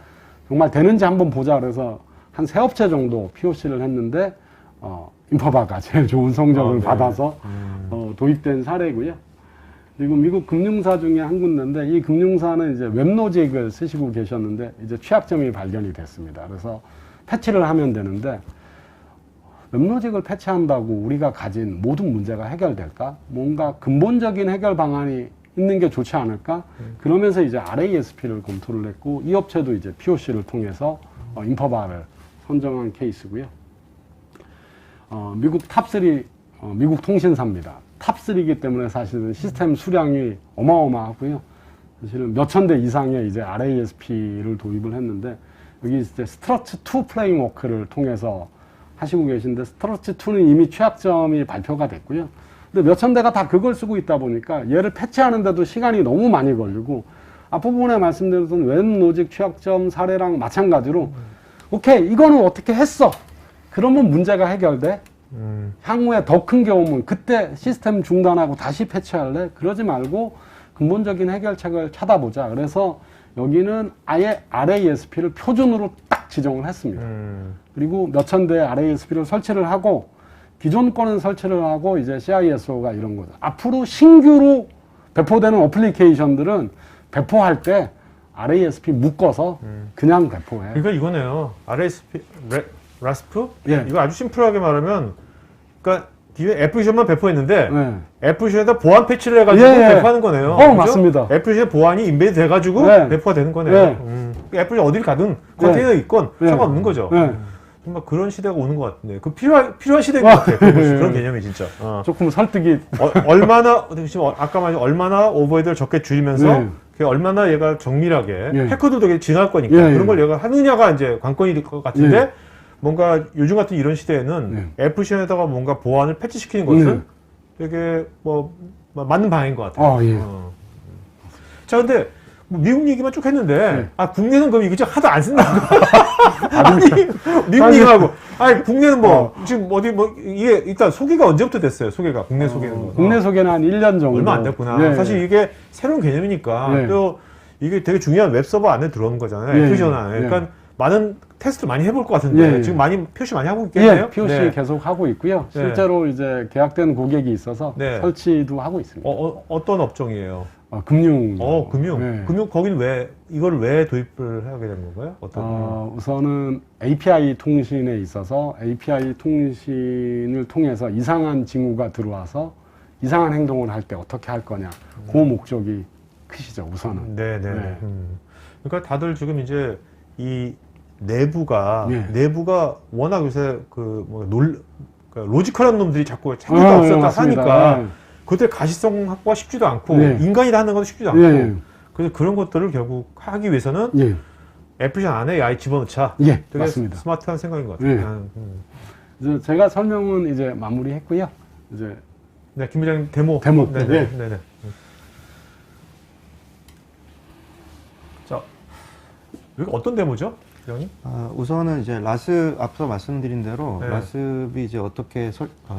정말 되는지 한번 보자 그래서 한 3업체 정도 POC를 했는데 인퍼바가 제일 좋은 성적을 네. 받아서 도입된 사례고요. 그리고 미국 금융사 중에 한 군데인데 이 금융사는 이제 웹로직을 쓰시고 계셨는데 이제 취약점이 발견이 됐습니다. 그래서 패치를 하면 되는데 웹로직을 패치한다고 우리가 가진 모든 문제가 해결될까? 뭔가 근본적인 해결 방안이 있는 게 좋지 않을까? 그러면서 이제 RASP를 검토를 했고 이 업체도 이제 POC를 통해서 인퍼바를 선정한 케이스고요. 미국 탑3 미국 통신사입니다. 탑3이기 때문에 사실은 시스템 수량이 어마어마하고요. 사실은 몇천 대 이상의 이제 RASP를 도입을 했는데 여기 이제 스트러치2 프레임워크를 통해서 하시고 계신데 스트러치2는 이미 취약점이 발표가 됐고요. 근데 몇천 대가 다 그걸 쓰고 있다 보니까 얘를 패치하는데도 시간이 너무 많이 걸리고 앞부분에 말씀드렸던 웹로직 취약점 사례랑 마찬가지로 오케이 이거는 어떻게 했어. 그러면 문제가 해결돼. 향후에 더 큰 경우는 그때 시스템 중단하고 다시 패치할래? 그러지 말고 근본적인 해결책을 찾아보자. 그래서 여기는 아예 RASP를 표준으로 딱 지정을 했습니다. 그리고 몇천 대의 RASP를 설치를 하고 기존 거는 설치를 하고 이제 CISO가 이런 거죠. 앞으로 신규로 배포되는 어플리케이션들은 배포할 때 RASP 묶어서 그냥 배포해. 그러니까 이거네요. RASP, 라스프? 예. 이거 아주 심플하게 말하면, 그러니까 뒤에 애플리케이션만 배포했는데 네. 애플리케이션에다 보안 패치를 해가지고 예. 배포하는 거네요. 맞습니다. 애플리케이션 보안이 인베드 돼가지고 네. 배포가 되는 거네요. 네. 애플이 어딜 가든 컨테이너 있건 네. 상관없는 거죠. 네. 정말 그런 시대가 오는 것 같은데, 그 필요한 시대인 것 같아요. 그런 개념이 진짜. 조금 설득이 얼마나 지금 아까 말한 얼마나 오버헤드를 적게 줄이면서 네. 그게 얼마나 얘가 정밀하게 예. 해커도 되게 지나갈 거니까 예, 예. 그런 걸 얘가 하느냐가 이제 관건이 될 것 같은데 예. 뭔가 요즘 같은 이런 시대에는 애플시에다가 뭔가 보안을 패치시키는 것은 되게 뭐 맞는 방향인 것 같아요. 예. 자, 근데 뭐 미국 얘기만 쭉 했는데 네. 국내는 그럼 이거 하도 안 쓴다는 거 아니 미국 얘기하고 아니 국내는 뭐 지금 어디 뭐 이게 일단 소개가 언제부터 됐어요? 소개가 국내 소개는 거. 국내 소개는 한 1년 정도. 얼마 안 됐구나. 예. 사실 이게 새로운 개념이니까 예. 또 이게 되게 중요한 웹서버 안에 들어오는 거잖아요. 예. 애플리케이션 안에. 예. 그러니까 많은 테스트를 많이 해볼 것 같은데 예. 지금 많이 표시 많이 하고 있겠네요. 예, POC 네. 계속 하고 있고요. 네. 실제로 이제 계약된 고객이 있어서 네. 설치도 하고 있습니다. 어떤 업종이에요? 금융. 금융. 네. 금융 거기는 이걸 왜 도입을 하게 된 건가요? 우선은 API 통신에 있어서 API 통신을 통해서 이상한 징후가 들어와서 이상한 행동을 할 때 어떻게 할 거냐. 그 목적이 크시죠, 우선은. 네네. 네. 그러니까 다들 지금 이제 이 내부가 워낙 요새 그러니까 로지컬한 놈들이 자꾸 생각이 없었다 맞습니다. 하니까 네. 그때 가시성 확보가 쉽지도 않고 네. 인간이 다 하는 것도 쉽지도 않고 예. 그래서 그런 것들을 결국 하기 위해서는 예. 애플리케이션 안에 아예 집어넣자. 예, 되게 맞습니다. 스마트한 생각인 것 같아요. 예. 이제 제가 설명은 이제 마무리했고요. 이제 네, 김 부장님 데모. 데모. 네네. 네. 네네. 자, 여기 어떤 데모죠, 부장님? 우선은 이제 앞서 말씀드린 대로 네. 라스비 이제 어떻게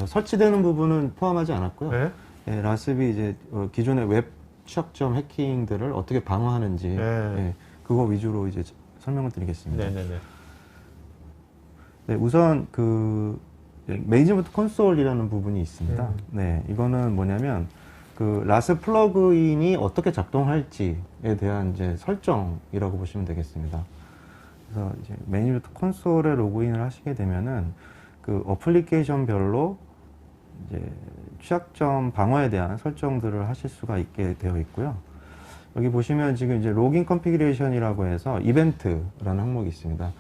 설치되는 부분은 포함하지 않았고요. 네. 예, 라스비 이제 기존의 웹 취약점 해킹들을 어떻게 방어하는지 예, 그거 위주로 이제 설명을 드리겠습니다. 네네네. 네, 우선 그 매니지먼트 콘솔이라는 부분이 있습니다. 네, 이거는 뭐냐면 그 라스 플러그인이 어떻게 작동할지에 대한 이제 설정이라고 보시면 되겠습니다. 그래서 이제 매니지먼트 콘솔에 로그인을 하시게 되면은 그 어플리케이션별로 이제 취약점 방어에 대한 설정들을 하실 수가 있게 되어 있고요. 여기 보시면 지금 이제 로깅 컨피그레이션이라고 해서 이벤트라는 항목이 있습니다.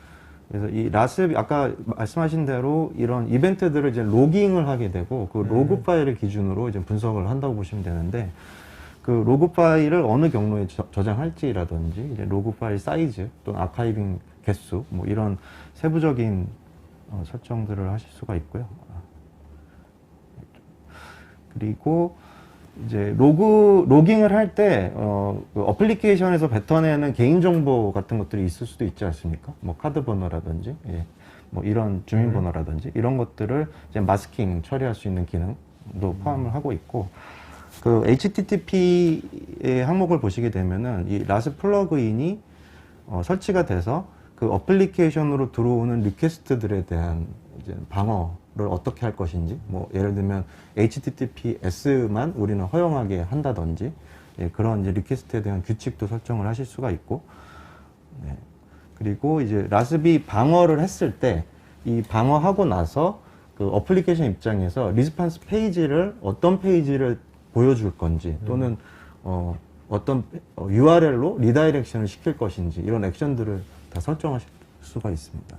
그래서 이 라스비 아까 말씀하신 대로 이런 이벤트들을 이제 로깅을 하게 되고 그 로그 파일을 기준으로 이제 분석을 한다고 보시면 되는데 그 로그 파일을 어느 경로에 저장할지라든지 이제 로그 파일 사이즈 또는 아카이빙 개수 뭐 이런 세부적인 설정들을 하실 수가 있고요. 그리고 이제 로깅을 할 때 그 어플리케이션에서 뱉어내는 개인정보 같은 것들이 있을 수도 있지 않습니까? 뭐 카드 번호라든지 뭐 이런 주민번호라든지 이런 것들을 이제 마스킹 처리할 수 있는 기능 포함을 하고 있고, 그 HTTP의 항목을 보시게 되면은 이 라스 플러그인이 설치가 돼서 그 어플리케이션으로 들어오는 리퀘스트들에 대한 이제 방어를 어떻게 할 것인지, 뭐 예를 들면 HTTPS만 우리는 허용하게 한다든지, 예, 그런 이제 리퀘스트에 대한 규칙도 설정을 하실 수가 있고, 네. 그리고 이제 라스비 방어를 했을 때 이 방어하고 나서 그 어플리케이션 입장에서 리스판스 페이지를 어떤 페이지를 보여줄 건지 또는 어떤 URL로 리다이렉션을 시킬 것인지 이런 액션들을 다 설정하실 수가 있습니다.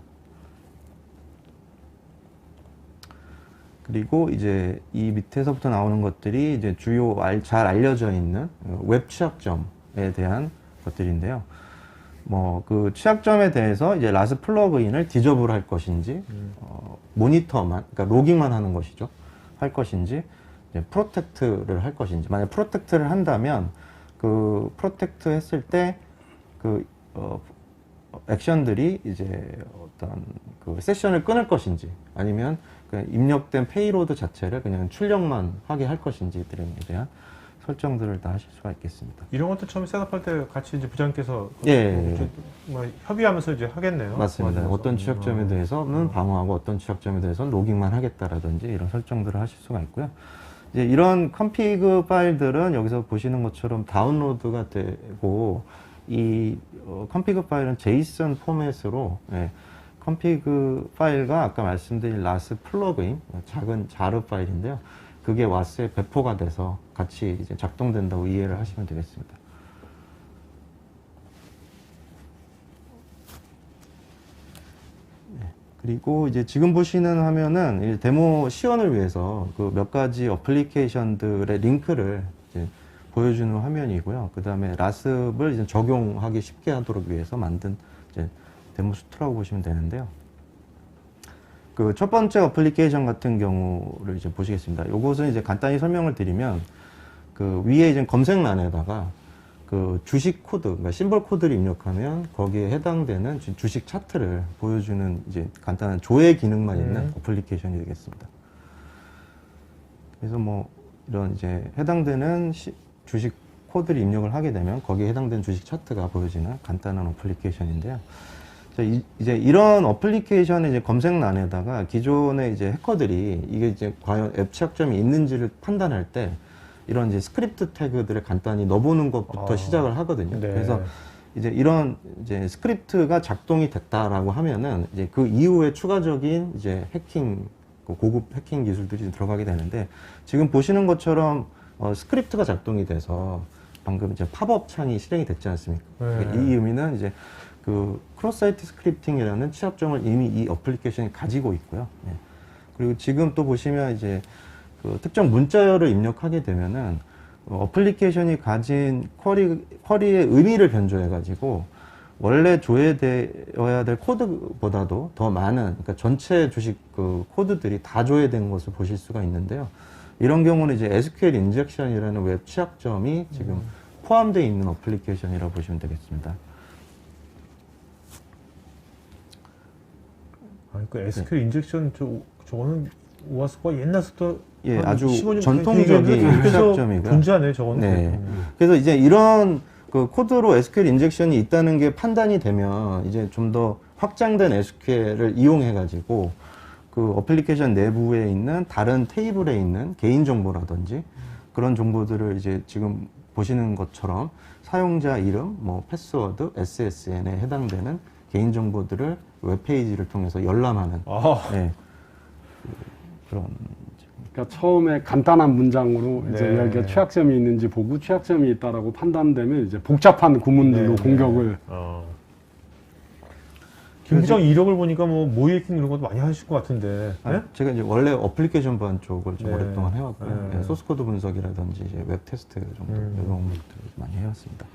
그리고 이제 이 밑에서부터 나오는 것들이 이제 주요 잘 알려져 있는 웹 취약점에 대한 것들인데요. 뭐 그 취약점에 대해서 이제 라스 플러그인을 디저블 할 것인지, 모니터만, 그러니까 로깅만 하는 것이죠. 할 것인지, 이제 프로텍트를 할 것인지. 만약 프로텍트를 한다면 그 프로텍트 했을 때 그 액션들이 이제 어떤 그 세션을 끊을 것인지, 아니면 그 입력된 페이로드 자체를 그냥 출력만 하게 할 것인지들에 대한 설정들을 다 하실 수가 있겠습니다. 이런 것도 처음에 셋업할 때 같이 이제 부장께서 예. 뭐 협의하면서 이제 하겠네요. 맞습니다. 도와주면서. 어떤 취약점에 대해서는 방어하고 어떤 취약점에 대해서는 로깅만 하겠다라든지 이런 설정들을 하실 수가 있고요. 이제 이런 컴피그 파일들은 여기서 보시는 것처럼 다운로드가 되고, 이 컴피그 파일은 JSON 포맷으로, 예, 컴피그 파일과 아까 말씀드린 라스 플러그인, 작은 자르 파일인데요. 그게 와스에 배포가 돼서 같이 이제 작동된다고 이해를 하시면 되겠습니다. 네. 그리고 이제 지금 보시는 화면은 이 데모 시연을 위해서 그 몇 가지 어플리케이션들의 링크를 이제 보여주는 화면이고요. 그 다음에 라스를 이제 적용하기 쉽게 하도록 위해서 만든 이제 데모 수트라고 보시면 되는데요. 그 첫 번째 어플리케이션 같은 경우를 이제 보시겠습니다. 요것은 이제 간단히 설명을 드리면, 그 위에 이제 검색란에다가 그 주식 코드, 그러니까 심벌 코드를 입력하면 거기에 해당되는 주식 차트를 보여주는 이제 간단한 조회 기능만 있는 어플리케이션이 되겠습니다. 그래서 뭐 이런 이제 해당되는 주식 코드를 입력을 하게 되면 거기에 해당되는 주식 차트가 보여지는 간단한 어플리케이션인데요. 이제 이런 어플리케이션의 이제 검색란에다가 기존의 이제 해커들이 이게 이제 과연 앱 취약점이 있는지를 판단할 때 이런 이제 스크립트 태그들을 간단히 넣어보는 것부터 시작을 하거든요. 네. 그래서 이제 이런 이제 스크립트가 작동이 됐다라고 하면은 이제 그 이후에 추가적인 이제 해킹, 고급 해킹 기술들이 들어가게 되는데, 지금 보시는 것처럼 스크립트가 작동이 돼서 방금 이제 팝업 창이 실행이 됐지 않습니까? 네. 이 의미는 이제 그 크로스-사이트 스크립팅이라는 취약점을 이미 이 어플리케이션이 가지고 있고요. 예. 그리고 지금 또 보시면 이제 그 특정 문자열을 입력하게 되면은 어플리케이션이 가진 쿼리의 의미를 변조해가지고 원래 조회되어야 될 코드보다도 더 많은, 그러니까 전체 주식 그 코드들이 다 조회된 것을 보실 수가 있는데요. 이런 경우는 이제 SQL 인젝션이라는 웹 취약점이 지금 포함되어 있는 어플리케이션이라고 보시면 되겠습니다. 그 SQL 인젝션 저거는 오아스코가 옛날부터 예, 한 아주 15년 전통적인 계속 취약점이고요. 분주하네 저거는. 네. 그래서 이제 이런 그 코드로 SQL 인젝션이 있다는 게 판단이 되면 이제 좀 더 확장된 SQL을 이용해 가지고 그 어플리케이션 내부에 있는 다른 테이블에 있는 개인 정보라든지 그런 정보들을 이제 지금 보시는 것처럼 사용자 이름, 뭐 패스워드, SSN에 해당되는 개인 정보들을 웹페이지를 통해서 열람하는 네. 그런. 그러니까 처음에 간단한 문장으로 이제 네. 여기가 취약점이 있는지 보고 취약점이 있다라고 판단되면 이제 복잡한 구문들로 네. 공격을. 김 부장 이력을 보니까 뭐 모이해킹 이런 것도 많이 하실 것 같은데. 네? 제가 이제 원래 어플리케이션 반 쪽을 좀 네. 오랫동안 해왔고요. 네. 네, 소스코드 분석이라든지 이제 웹 테스트 정도 이런 것들 많이 해왔습니다.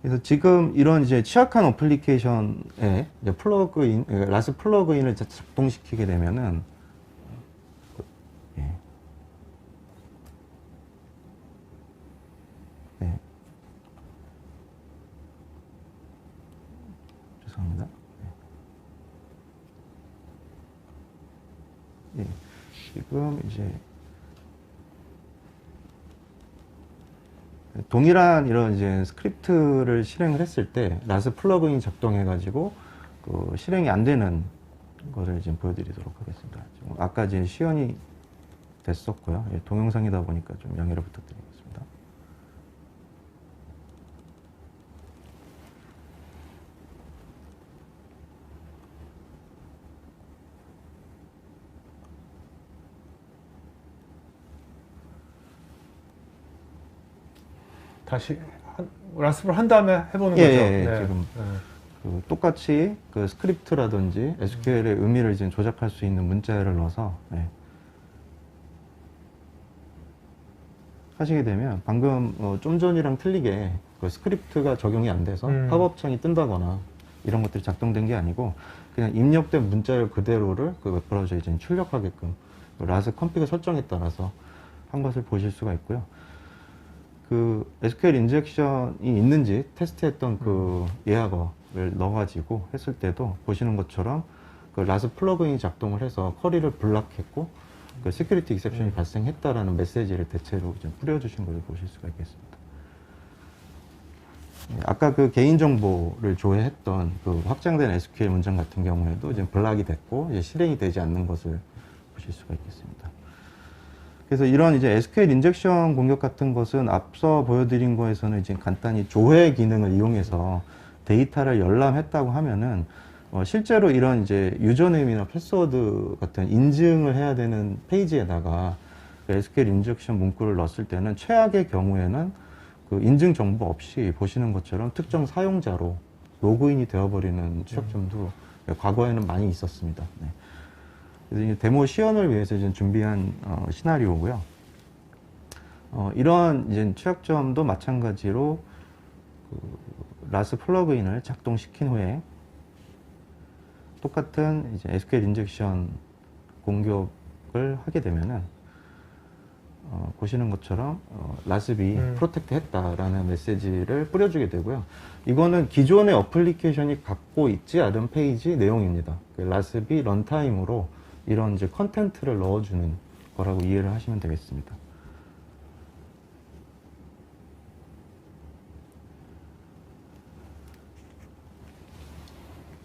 그래서 지금 이런 이제 취약한 어플리케이션에 이제 플러그인, 라스 플러그인을 작동시키게 되면은, 예. 네. 죄송합니다. 예. 지금 이제 동일한 이런 이제 스크립트를 실행을 했을 때 라스 플러그인 작동해가지고 그 실행이 안 되는 거를 지금 보여드리도록 하겠습니다. 지금 아까 이제 시연이 됐었고요. 예, 동영상이다 보니까 좀 양해를 부탁드리겠습니다. 다시 라스프를 한 다음에 해보는 예, 거죠. 예, 예. 지금 그 똑같이 그 스크립트라든지 SQL의 의미를 지금 조작할 수 있는 문자열을 넣어서 예. 하시게 되면 방금 좀 전이랑 틀리게 그 스크립트가 적용이 안 돼서 팝업 창이 뜬다거나 이런 것들이 작동된 게 아니고 그냥 입력된 문자열 그대로를 그 웹브라우저에 이제 출력하게끔 그 라스 컴피그 설정에 따라서 한 것을 보실 수가 있고요. 그 SQL 인젝션이 있는지 테스트했던 그 예약어를 넣어가지고 했을 때도 보시는 것처럼 그 라스 플러그인이 작동을 해서 쿼리를 블락했고 그 시큐리티 익셉션이 발생했다라는 메시지를 대체로 좀 뿌려주신 것을 보실 수가 있겠습니다. 아까 그 개인정보를 조회했던 그 확장된 SQL 문장 같은 경우에도 지금 블락이 됐고 이제 실행이 되지 않는 것을 보실 수가 있겠습니다. 그래서 이런 이제 SQL 인젝션 공격 같은 것은 앞서 보여드린 거에서는 이제 간단히 조회 기능을 이용해서 데이터를 열람했다고 하면은 실제로 이런 이제 유저네임이나 패스워드 같은 인증을 해야 되는 페이지에다가 그 SQL 인젝션 문구를 넣었을 때는 최악의 경우에는 그 인증 정보 없이 보시는 것처럼 특정 사용자로 로그인이 되어버리는 취약점도 과거에는 많이 있었습니다. 네. 그래서 이제 데모 시연을 위해서 지금 준비한 시나리오고요. 이런 이제 취약점도 마찬가지로 그 라스 플러그인을 작동시킨 후에 똑같은 이제 SQL 인젝션 공격을 하게 되면은 보시는 것처럼 라스비 프로텍트 했다라는 메시지를 뿌려주게 되고요. 이거는 기존의 어플리케이션이 갖고 있지 않은 페이지 내용입니다. 그 라스비 런타임으로 이런 이제 컨텐트를 넣어주는 거라고 이해를 하시면 되겠습니다.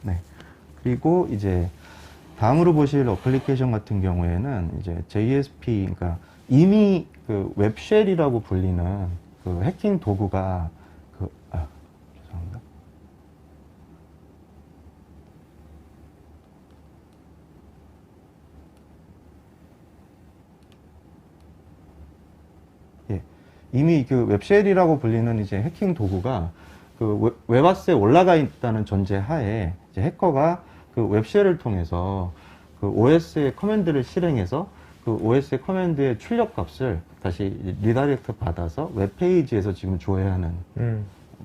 네. 그리고 이제 다음으로 보실 어플리케이션 같은 경우에는 이제 JSP, 그러니까 이미 그 웹쉘이라고 불리는 그 해킹 도구가 죄송합니다. 예. 이미 그 웹쉘이라고 불리는 이제 해킹 도구가 그 웹아스에 올라가 있다는 전제 하에 이제 해커가 그 웹쉘을 통해서 그 OS의 커맨드를 실행해서 그 OS의 커맨드의 출력 값을 다시 리다이렉트 받아서 웹페이지에서 지금 조회하는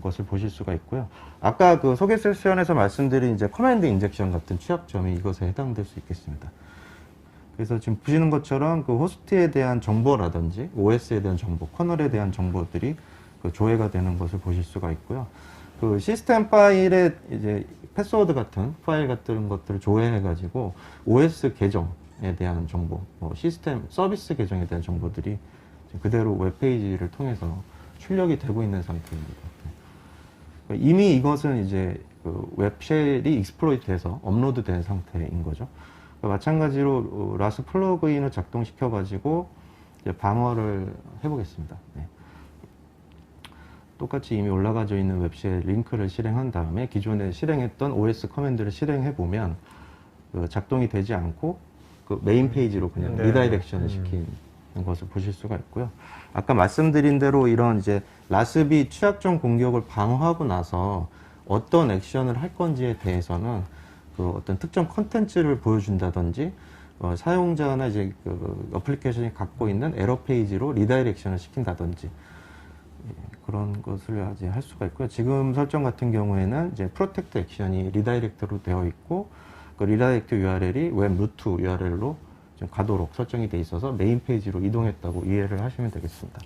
것을 보실 수가 있고요. 아까 그 소개 세션에서 말씀드린 이제 커맨드 인젝션 같은 취약점이 이것에 해당될 수 있겠습니다. 그래서 지금 보시는 것처럼 그 호스트에 대한 정보라든지 OS에 대한 정보, 커널에 대한 정보들이 그 조회가 되는 것을 보실 수가 있고요. 그 시스템 파일에 이제 패스워드 같은 파일 같은 것들을 조회해가지고 OS 계정에 대한 정보, 뭐 시스템 서비스 계정에 대한 정보들이 그대로 웹페이지를 통해서 출력이 되고 있는 상태입니다. 이미 이것은 이제 그 웹쉘이 익스플로이트해서 업로드된 상태인 거죠. 마찬가지로 라스 플러그인을 작동시켜가지고 이제 방어를 해보겠습니다. 네. 똑같이 이미 올라가져 있는 웹쉘 링크를 실행한 다음에 기존에 실행했던 OS 커맨드를 실행해 보면 그 작동이 되지 않고 그 메인 페이지로 그냥 리다이렉션을 시키는 것을 보실 수가 있고요. 아까 말씀드린 대로 이런 이제 라스비 취약점 공격을 방어하고 나서 어떤 액션을 할 건지에 대해서는 그 어떤 특정 컨텐츠를 보여준다든지 사용자나 이제 그 어플리케이션이 갖고 있는 에러 페이지로 리다이렉션을 시킨다든지 그런 것을 아직 할 수가 있고요. 지금 설정 같은 경우에는 이제 프로텍트 액션이 리다이렉트로 되어 있고 그 리다이렉트 URL이 웹 루트 URL로 좀 가도록 설정이 되어 있어서 메인 페이지로 이동했다고 이해를 하시면 되겠습니다.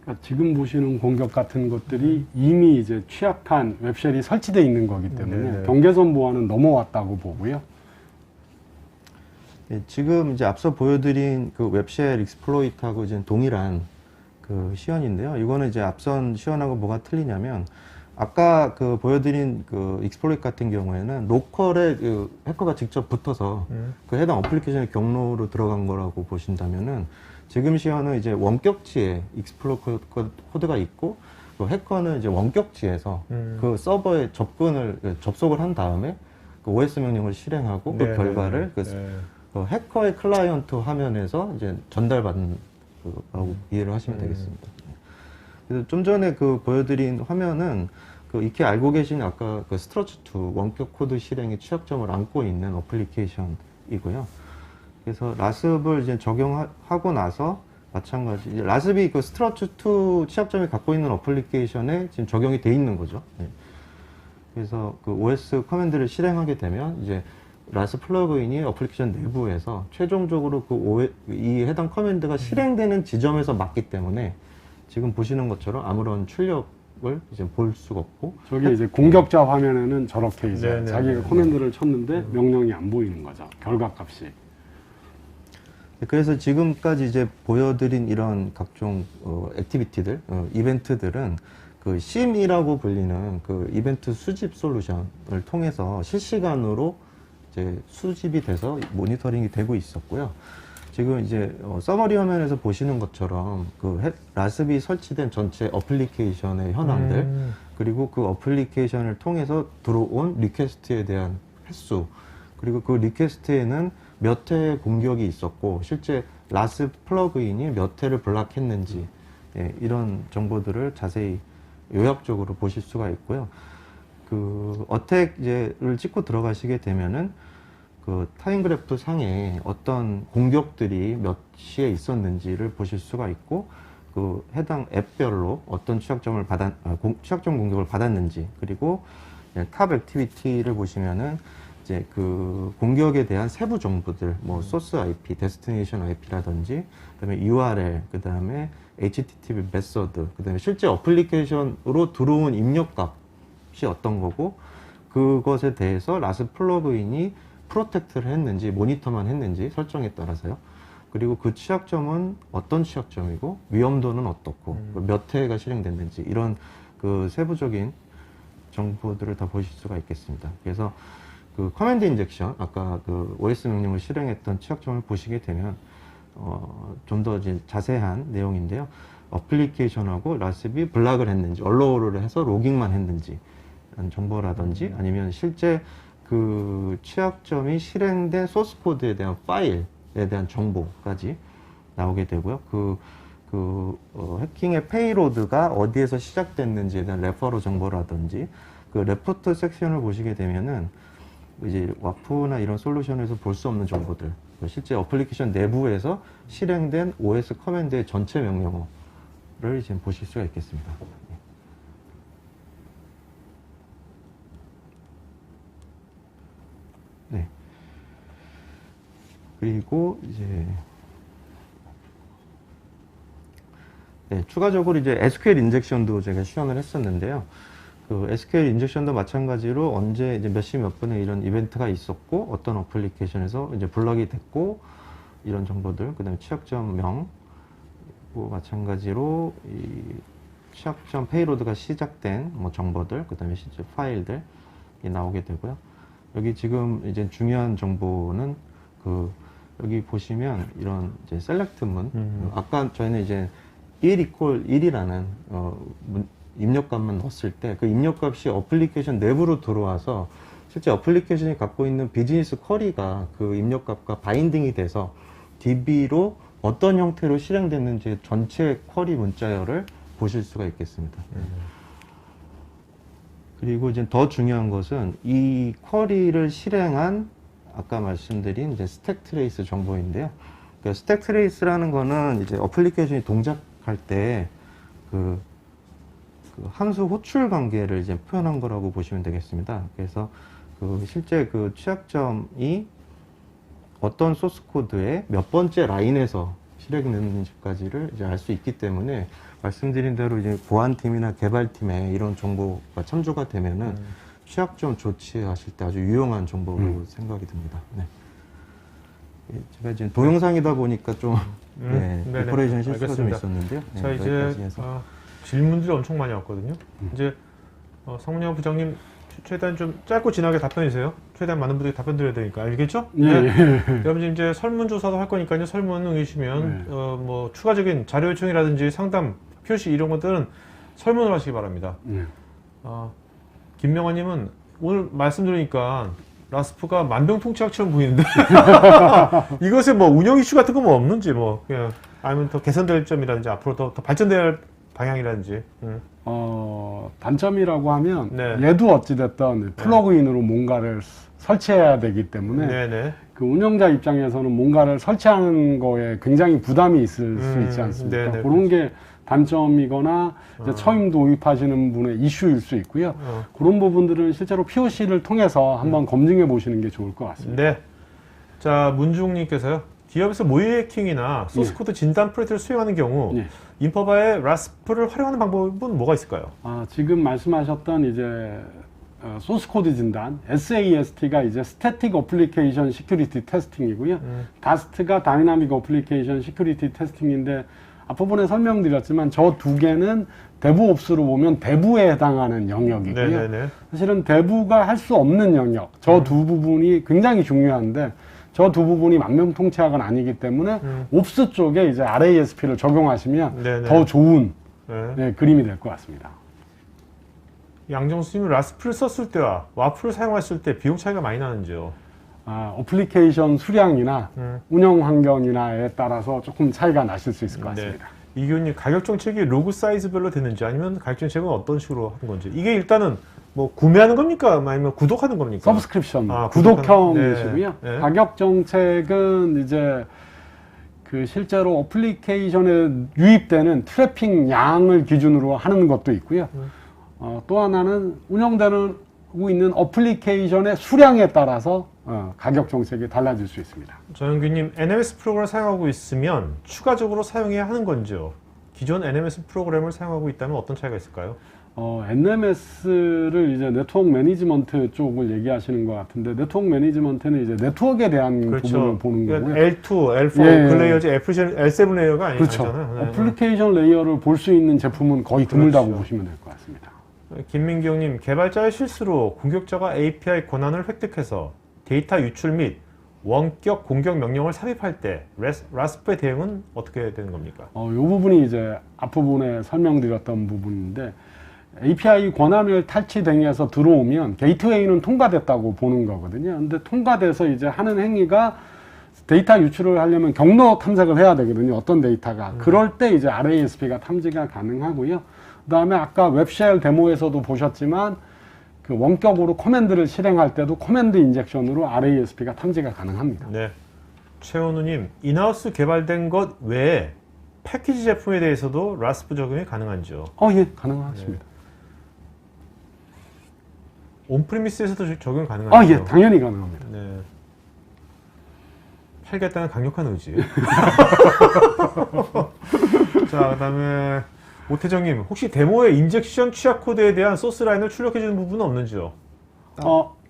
그러니까 지금 보시는 공격 같은 것들이 이미 이제 취약한 웹쉘이 설치되어 있는 거기 때문에 네네. 경계선 보안은 넘어왔다고 보고요. 예, 지금 이제 앞서 보여드린 그 웹쉘 익스플로이트하고 이제 동일한 그 시연인데요. 이거는 이제 앞선 시연하고 뭐가 틀리냐면 아까 그 보여드린 그 익스플로이트 같은 경우에는 로컬에 그 해커가 직접 붙어서 그 해당 어플리케이션의 경로로 들어간 거라고 보신다면은 지금 시연은 이제 원격지에 익스플로이트 코드가 있고 그 해커는 이제 원격지에서 그 서버에 접속을 한 다음에 그 OS 명령을 실행하고 그 네, 결과를 네, 그 네. 그 해커의 클라이언트 화면에서 이제 전달받는 거라고 이해를 하시면 되겠습니다. 그래서 좀 전에 그 보여드린 화면은 그 익히 알고 계신 아까 그 스트러치2 원격 코드 실행의 취약점을 안고 있는 어플리케이션이고요. 그래서 라습을 이제 적용하고 나서 마찬가지 이제 라습이 그 스트러치2 취약점이 갖고 있는 어플리케이션에 지금 적용이 돼 있는 거죠. 네. 그래서 그 OS 커맨드를 실행하게 되면 이제 라스 플러그인이 어플리케이션 내부에서 최종적으로 이 해당 커맨드가 실행되는 지점에서 맞기 때문에 지금 보시는 것처럼 아무런 출력을 이제 볼 수가 없고 저기 이제 공격자 화면에는 저렇게 이제 네네. 자기가 커맨드를 쳤는데 명령이 안 보이는 거죠. 결과값이. 그래서 지금까지 이제 보여드린 이런 각종 액티비티들, 이벤트들은 그 심이라고 불리는 그 이벤트 수집 솔루션을 통해서 실시간으로 이제 수집이 돼서 모니터링이 되고 있었고요. 지금 이제 서머리 화면에서 보시는 것처럼 그 라스비 설치된 전체 어플리케이션의 현황들 그리고 그 어플리케이션을 통해서 들어온 리퀘스트에 대한 횟수 그리고 그 리퀘스트에는 몇 회의 공격이 있었고 실제 라스 플러그인이 몇 회를 블락했는지 예, 이런 정보들을 자세히 요약적으로 보실 수가 있고요. 그 어택을 찍고 들어가시게 되면은 그 타임그래프 상에 어떤 공격들이 몇 시에 있었는지를 보실 수가 있고 그 해당 앱별로 어떤 취약점 공격을 받았는지 그리고 탑 액티비티를 보시면은 이제 그 공격에 대한 세부 정보들 뭐 소스 IP, 데스티네이션 IP라든지 그다음에 URL, 그다음에 HTTP 메서드, 그다음에 실제 어플리케이션으로 들어온 입력값이 어떤 거고 그것에 대해서 라스 플러그인이 프로텍트를 했는지 모니터만 했는지 설정에 따라서요. 그리고 그 취약점은 어떤 취약점이고 위험도는 어떻고 몇 회가 실행됐는지 이런 그 세부적인 정보들을 다 보실 수가 있겠습니다. 그래서 그 커맨드 인젝션 아까 그 OS 명령을 실행했던 취약점을 보시게 되면 좀 더 이제 자세한 내용인데요. 어플리케이션하고 라스비 블락을 했는지 언로우를 해서 로깅만 했는지 이런 정보라든지 아니면 실제 그 취약점이 실행된 소스 코드에 대한 파일에 대한 정보까지 나오게 되고요. 해킹의 페이로드가 어디에서 시작됐는지에 대한 레퍼러 정보라든지 그 레포트 섹션을 보시게 되면은 이제 와프나 이런 솔루션에서 볼 수 없는 정보들, 실제 어플리케이션 내부에서 실행된 OS 커맨드의 전체 명령어를 지금 보실 수가 있겠습니다. 네. 그리고 이제 네, 추가적으로 이제 SQL 인젝션도 제가 시연을 했었는데요. 그 SQL 인젝션도 마찬가지로 언제 이제 몇 시 몇 분에 이런 이벤트가 있었고 어떤 어플리케이션에서 이제 블럭이 됐고 이런 정보들, 그다음에 취약점명, 뭐 마찬가지로 이 취약점 페이로드가 시작된 뭐 정보들, 그다음에 실제 파일들이 나오게 되고요. 여기 지금 이제 중요한 정보는 그 여기 보시면 이런 이제 셀렉트문, 아까 저희는 이제 1=1이라는 입력값만 넣었을 때 그 입력값이 어플리케이션 내부로 들어와서 실제 어플리케이션이 갖고 있는 비즈니스 쿼리가 그 입력값과 바인딩이 돼서 DB로 어떤 형태로 실행됐는지 전체 쿼리 문자열을 보실 수가 있겠습니다. 그리고 이제 더 중요한 것은 이 쿼리를 실행한 아까 말씀드린 이제 스택 트레이스 정보인데요. 그 스택 트레이스라는 거는 이제 어플리케이션이 동작할 때 그 함수 호출 관계를 이제 표현한 거라고 보시면 되겠습니다. 그래서 그 실제 그 취약점이 어떤 소스 코드의 몇 번째 라인에서 실행됐는지까지를 이제 알 수 있기 때문에 말씀드린 대로 이제 보안팀이나 개발팀에 이런 정보가 첨부가 되면은 취약점 조치하실 때 아주 유용한 정보로 생각이 듭니다. 네. 예, 제가 지금 동영상이다 보니까 좀 네, 네네. 오퍼레이션 실수가 좀 알겠습니다. 있었는데요. 네, 자, 이제 여기까지 해서. 질문들이 엄청 많이 왔거든요. 이제 성문영 부장님 최대한 좀 짧고 진하게 답변해 주세요. 최대한 많은 분들이 답변 드려야 되니까 알겠죠? 예. 여러분 이제 설문조사도 할 거니까요. 설문 응해주시면 뭐 추가적인 자료 요청이라든지 상담, 표시 이런 것들은 설문을 하시기 바랍니다. 김명환님은 오늘 말씀 들으니까 라스프가 만병통치약처럼 보이는데 이것에 뭐 운영 이슈 같은 거 뭐 없는지 뭐 그냥 아니면 더 개선될 점이라든지 앞으로 더 발전될 방향이라든지. 단점이라고 하면 네. 얘도 어찌됐든 플러그인으로 뭔가를 설치해야 되기 때문에 네네. 그 운영자 입장에서는 뭔가를 설치하는 거에 굉장히 부담이 있을 수 있지 않습니까? 네네. 그런 게 단점이거나 이제 처음 도입하시는 분의 이슈일 수 있고요. 그런 부분들은 실제로 POC를 통해서 한번 검증해 보시는 게 좋을 것 같습니다. 네. 자, 문중님께서요. 기업에서 모의 해킹이나 소스코드 진단 프로젝트를 수행하는 경우 네. 인퍼바의 라스프를 활용하는 방법은 뭐가 있을까요? 지금 말씀하셨던 이제 소스코드 진단, SAST가 이제 Static Application Security Testing이고요. DAST가 Dynamic Application Security Testing인데 앞부분에 설명드렸지만 저 두 개는 데브옵스로 보면 대부에 해당하는 영역이고요. 네네네. 사실은 대부가 할 수 없는 영역, 저 두 부분이 굉장히 중요한데 저 두 부분이 만병통치약은 아니기 때문에 옵스 쪽에 이제 RASP를 적용하시면 네네. 더 좋은 네. 그림이 될 것 같습니다. 양정수님은 라스프를 썼을 때와 와플을 사용했을 때 비용 차이가 많이 나는지요? 어플리케이션 수량이나 운영 환경이나에 따라서 조금 차이가 나실 수 있을 것 같습니다. 네. 이교님 가격 정책이 로그 사이즈별로 되는지 아니면 가격 정책은 어떤 식으로 하는 건지 이게 일단은 뭐 구매하는 겁니까 아니면 구독하는 겁니까? 서브스크립션 구독하는- 구독형이시고요. 네. 가격 정책은 이제 그 실제로 어플리케이션에 유입되는 트래픽 양을 기준으로 하는 것도 있고요. 또 하나는 운영되고 있는 어플리케이션의 수량에 따라서 가격 정책이 달라질 수 있습니다. 전영규님 NMS 프로그램을 사용하고 있으면 추가적으로 사용해야 하는 건지요? 기존 NMS 프로그램을 사용하고 있다면 어떤 차이가 있을까요? NMS를 이제 네트워크 매니지먼트 쪽을 얘기하시는 것 같은데, 네트워크 매니지먼트는 이제 네트워크에 대한 부분을 보는 거고요. L2, L4, 예. 그 레이어지 L7 레이어가 그렇죠. 아니잖아요. 네. 어플리케이션 레이어를 볼 수 있는 제품은 거의 드물다고 그렇죠. 보시면 될 것 같습니다. 김민경님, 개발자의 실수로 공격자가 API 권한을 획득해서 데이터 유출 및 원격 공격 명령을 삽입할 때 라스프의 대응은 어떻게 되는 겁니까? 이 부분이 이제 앞부분에 설명드렸던 부분인데, API 권한을 탈취당해서 들어오면 게이트웨이는 통과됐다고 보는 거거든요. 근데 통과돼서 이제 하는 행위가 데이터 유출을 하려면 경로 탐색을 해야 되거든요. 어떤 데이터가. 그럴 때 이제 RASP가 탐지가 가능하고요. 그 다음에 아까 웹쉘 데모에서도 보셨지만 그 원격으로 커맨드를 실행할 때도 커맨드 인젝션으로 RASP가 탐지가 가능합니다. 네. 최원우님, 인하우스 개발된 것 외에 패키지 제품에 대해서도 라스프 적용이 가능한지요? 예, 가능하십니다. 온프리미스에서도 적용 가능한지요? 예, 당연히 가능합니다. 네. 팔겠다는 강력한 의지. 자, 그다음에 오태정님, 혹시 데모의 인젝션 취약 코드에 대한 소스 라인을 출력해주는 부분은 없는지요?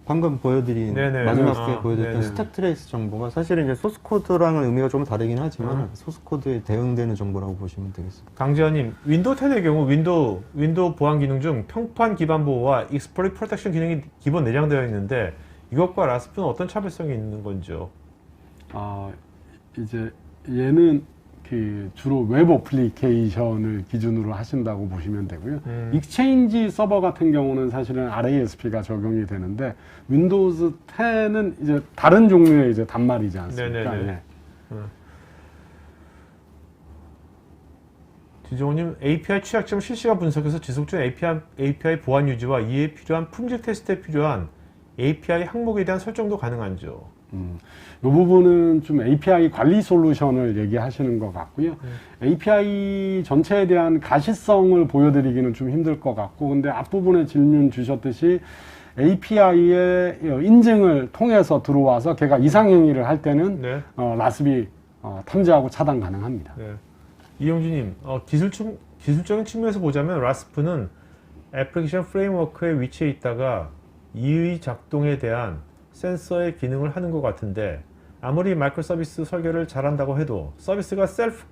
방금 보여드린 네네. 마지막에 보여드렸던 네네. 스택 트레이스 정보가 사실은 이제 소스 코드랑은 의미가 좀 다르긴 하지만 소스 코드에 대응되는 정보라고 보시면 되겠습니다. 강지현님, 윈도우 10의 경우 윈도우 보안 기능 중 평판 기반 보호와 익스플로이트 프로텍션 기능이 기본 내장되어 있는데 이것과 라스프는 어떤 차별성이 있는 건지요? 이제 얘는 그 주로 웹 어플리케이션을 기준으로 하신다고 보시면 되고요. 익스체인지 서버 같은 경우는 사실은 RASP가 적용이 되는데 윈도우즈 10은 이제 다른 종류의 이제 단말이지 않습니까? 네네네. 예. 지정호님, API 취약점 실시간 분석에서 지속적인 API 보안 유지와 이에 필요한 품질 테스트에 필요한 API 항목에 대한 설정도 가능한지요? 이 부분은 좀 API 관리 솔루션을 얘기하시는 것 같고요. API 전체에 대한 가시성을 보여드리기는 좀 힘들 것 같고, 근데 앞부분에 질문 주셨듯이 API의 인증을 통해서 들어와서 걔가 이상행위를 할 때는 기술이 탐지하고 차단 가능합니다. 네. 이용주님, 기술적인 측면에서 보자면 라스프는 애플리케이션 프레임워크의 위치에 있다가 이의 작동에 대한 센서의 기능을 하는 것 같은데 아무리 마이크로 서비스 설계를 잘한다고 해도 서비스가 셀프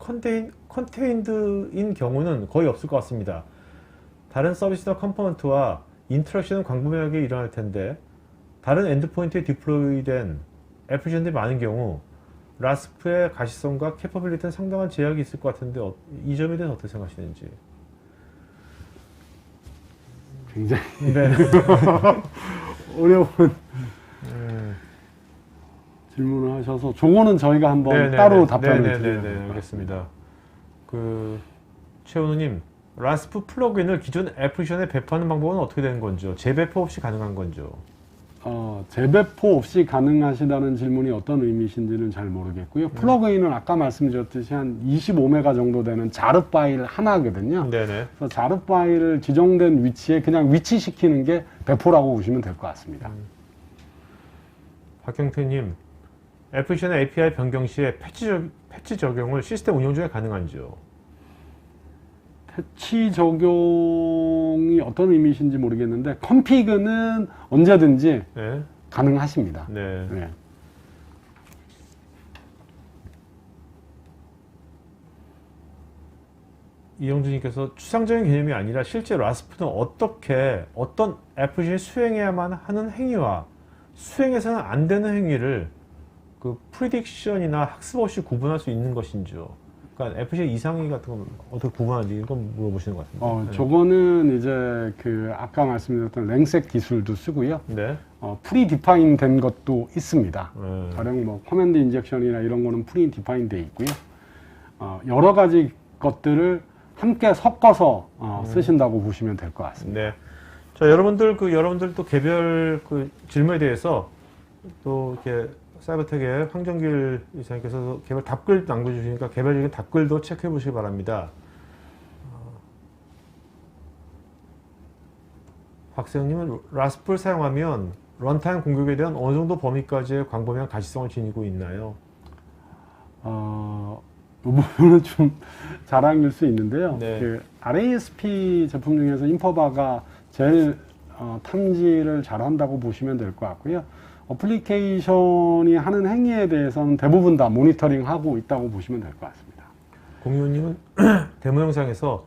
컨테인드인 경우는 거의 없을 것 같습니다. 다른 서비스나 컴포넌트와 인터랙션은 광범위하게 일어날 텐데 다른 엔드포인트에 디플로이된 애플리케이션들이 많은 경우 라스프의 가시성과 캐퍼빌리티는 상당한 제약이 있을 것 같은데 이 점에 대해서 어떻게 생각하시는지. 굉장히 네. 어려운 질문을 하셔서 저거는 저희가 한번 네네네. 따로 답변을 네네네. 드리도록 알겠습니다. 최은우님, 라스프 플러그인을 기존 애플리케이션에 배포하는 방법은 어떻게 되는 건지요? 재배포 없이 가능한 건지요? 재배포 없이 가능하시다는 질문이 어떤 의미신지는 잘 모르겠고요. 플러그인은 아까 말씀드렸듯이 한 25메가 정도 되는 자르 파일 하나거든요. 네네. 그래서 자르 파일을 지정된 위치에 그냥 위치시키는 게 배포라고 보시면 될 것 같습니다. 박경태님, 애플리케이션의 API 변경 시에 패치 적용을 시스템 운영 중에 가능한지요? 패치 적용이 어떤 의미신지 모르겠는데 컴피그는 언제든지 네. 가능하십니다. 네. 네. 이영준님께서 추상적인 개념이 아니라 실제 라스프는 어떤 애플리케이션이 수행해야만 하는 행위와 수행해서는 안 되는 행위를 그 프리딕션이나 학습 없이 구분할 수 있는 것인지요? 그러니까 애플리케이션 이상위 같은 건 어떻게 구분하는지 이건 물어보시는 것 같습니다. 저거는 이제 아까 말씀드렸던 랭색 기술도 쓰고요. 네. 프리디파인 된 것도 있습니다. 네. 가령 뭐 커맨드 인젝션이나 이런 거는 프리디파인 돼 있고요. 여러 가지 것들을 함께 섞어서 쓰신다고 보시면 될 것 같습니다. 네. 자, 여러분들 또 개별 질문에 대해서 또 이렇게 사이버텍의 황정길 이사님께서 개별 답글 남겨주시니까 개별적인 답글도 체크해 보시기 바랍니다. 박세영님은 라스프를 사용하면 런타임 공격에 대한 어느 정도 범위까지의 광범위한 가시성을 지니고 있나요? 이 부분은 좀 자랑일 수 있는데요. 네. RASP 제품 중에서 인퍼바가 제일 탐지를 잘한다고 보시면 될 것 같고요. 어플리케이션이 하는 행위에 대해서는 대부분 다 모니터링하고 있다고 보시면 될 것 같습니다. 공유님은 데모 영상에서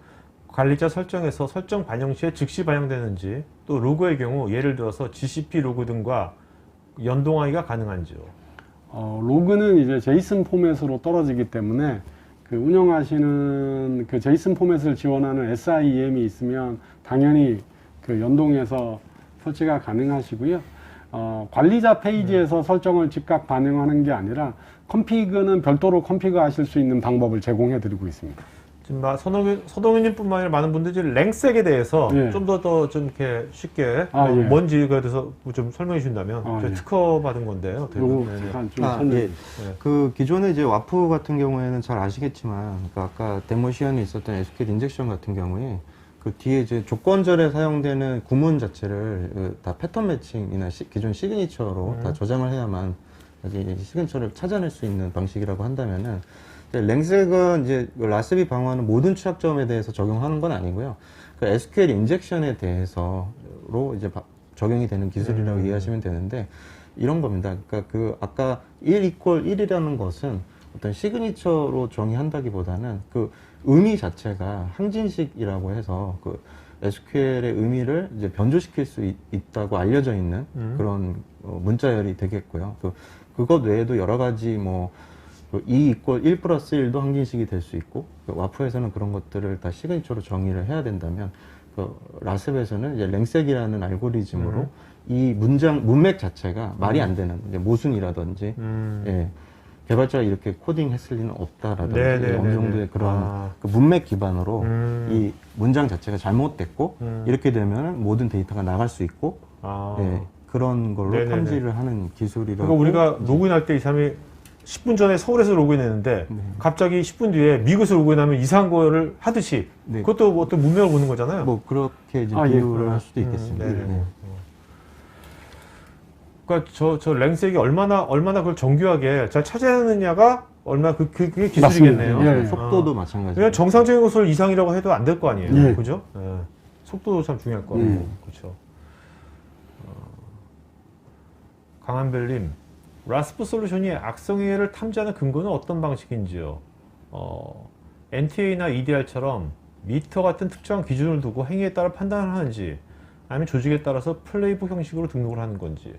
관리자 설정에서 설정 반영 시에 즉시 반영되는지 또 로그의 경우 예를 들어서 GCP 로그 등과 연동하기가 가능한지요? 로그는 이제 제이슨 포맷으로 떨어지기 때문에 운영하시는 제이슨 포맷을 지원하는 SIEM이 있으면 당연히 연동해서 설치가 가능하시고요. 관리자 페이지에서 설정을 즉각 반영하는 게 아니라 컴피그는 별도로 컴피그 하실 수 있는 방법을 제공해 드리고 있습니다. 지금 서동윤님뿐만 아니라 많은 분들이 랭색에 대해서 예. 좀 더 좀 이렇게 쉽게 예. 뭔지에 대해서 좀 설명해 주신다면 예. 특허 받은 건데요. 요거 네네. 잠깐 좀 예. 네. 그 기존에 이제 와프 같은 경우에는 잘 아시겠지만, 그러니까 아까 데모 시연에 있었던 SQL 인젝션 같은 경우에 그 뒤에 이제 조건절에 사용되는 구문 자체를 다 패턴 매칭이나 기존 시그니처로 다 저장을 해야만 이제 시그니처를 찾아낼 수 있는 방식이라고 한다면은, 랭색은 이제 라스비 방어하는 모든 취약점에 대해서 적용하는 건 아니고요. 그 SQL 인젝션에 대해서로 이제 적용이 되는 기술이라고 이해하시면 되는데, 이런 겁니다. 그러니까 아까 1 1이라는 것은 어떤 시그니처로 정의한다기보다는 의미 자체가 항진식이라고 해서 SQL의 의미를 이제 변조시킬 수 있다고 알려져 있는 그런 문자열이 되겠고요. 그것 외에도 여러 가지 2 1 플러스 1도 항진식이 될 수 있고, 와프에서는 그런 것들을 다 시그니처로 정의를 해야 된다면, 라스프에서는 이제 랭색이라는 알고리즘으로 이 문맥 자체가 말이 안 되는 이제 모순이라든지, 예, 개발자가 이렇게 코딩했을 리는 없다라든지 어느 정도의 그런 문맥 기반으로 이 문장 자체가 잘못됐고 이렇게 되면 모든 데이터가 나갈 수 있고, 예, 그런 걸로 네네네. 탐지를 하는 기술이라고. 그러니까 우리가 로그인할 때 이 사람이 10분 전에 서울에서 로그인했는데 갑자기 10분 뒤에 미국에서 로그인하면 이상한 거를 하듯이 네. 그것도 어떤 문맥을 보는 거잖아요. 그렇게 이제 비유를 할 수도 있겠습니다. 네. 예. 네네. 네. 그러니까 저 랭색이 얼마나 그걸 정교하게 잘 찾아내느냐가 얼마나 그게 기술이겠네요. 맞습니다. 예. 속도도 마찬가지예요. 그냥 정상적인 것을 이상이라고 해도 안 될 거 아니에요. 예. 그죠? 예. 속도도 참 중요할 거고. 그렇죠. 강한별님, 라스프 솔루션이 악성AI를 탐지하는 근거는 어떤 방식인지요? NTA나 EDR처럼 미터 같은 특정한 기준을 두고 행위에 따라 판단을 하는지, 아니면 조직에 따라서 플레이북 형식으로 등록을 하는 건지.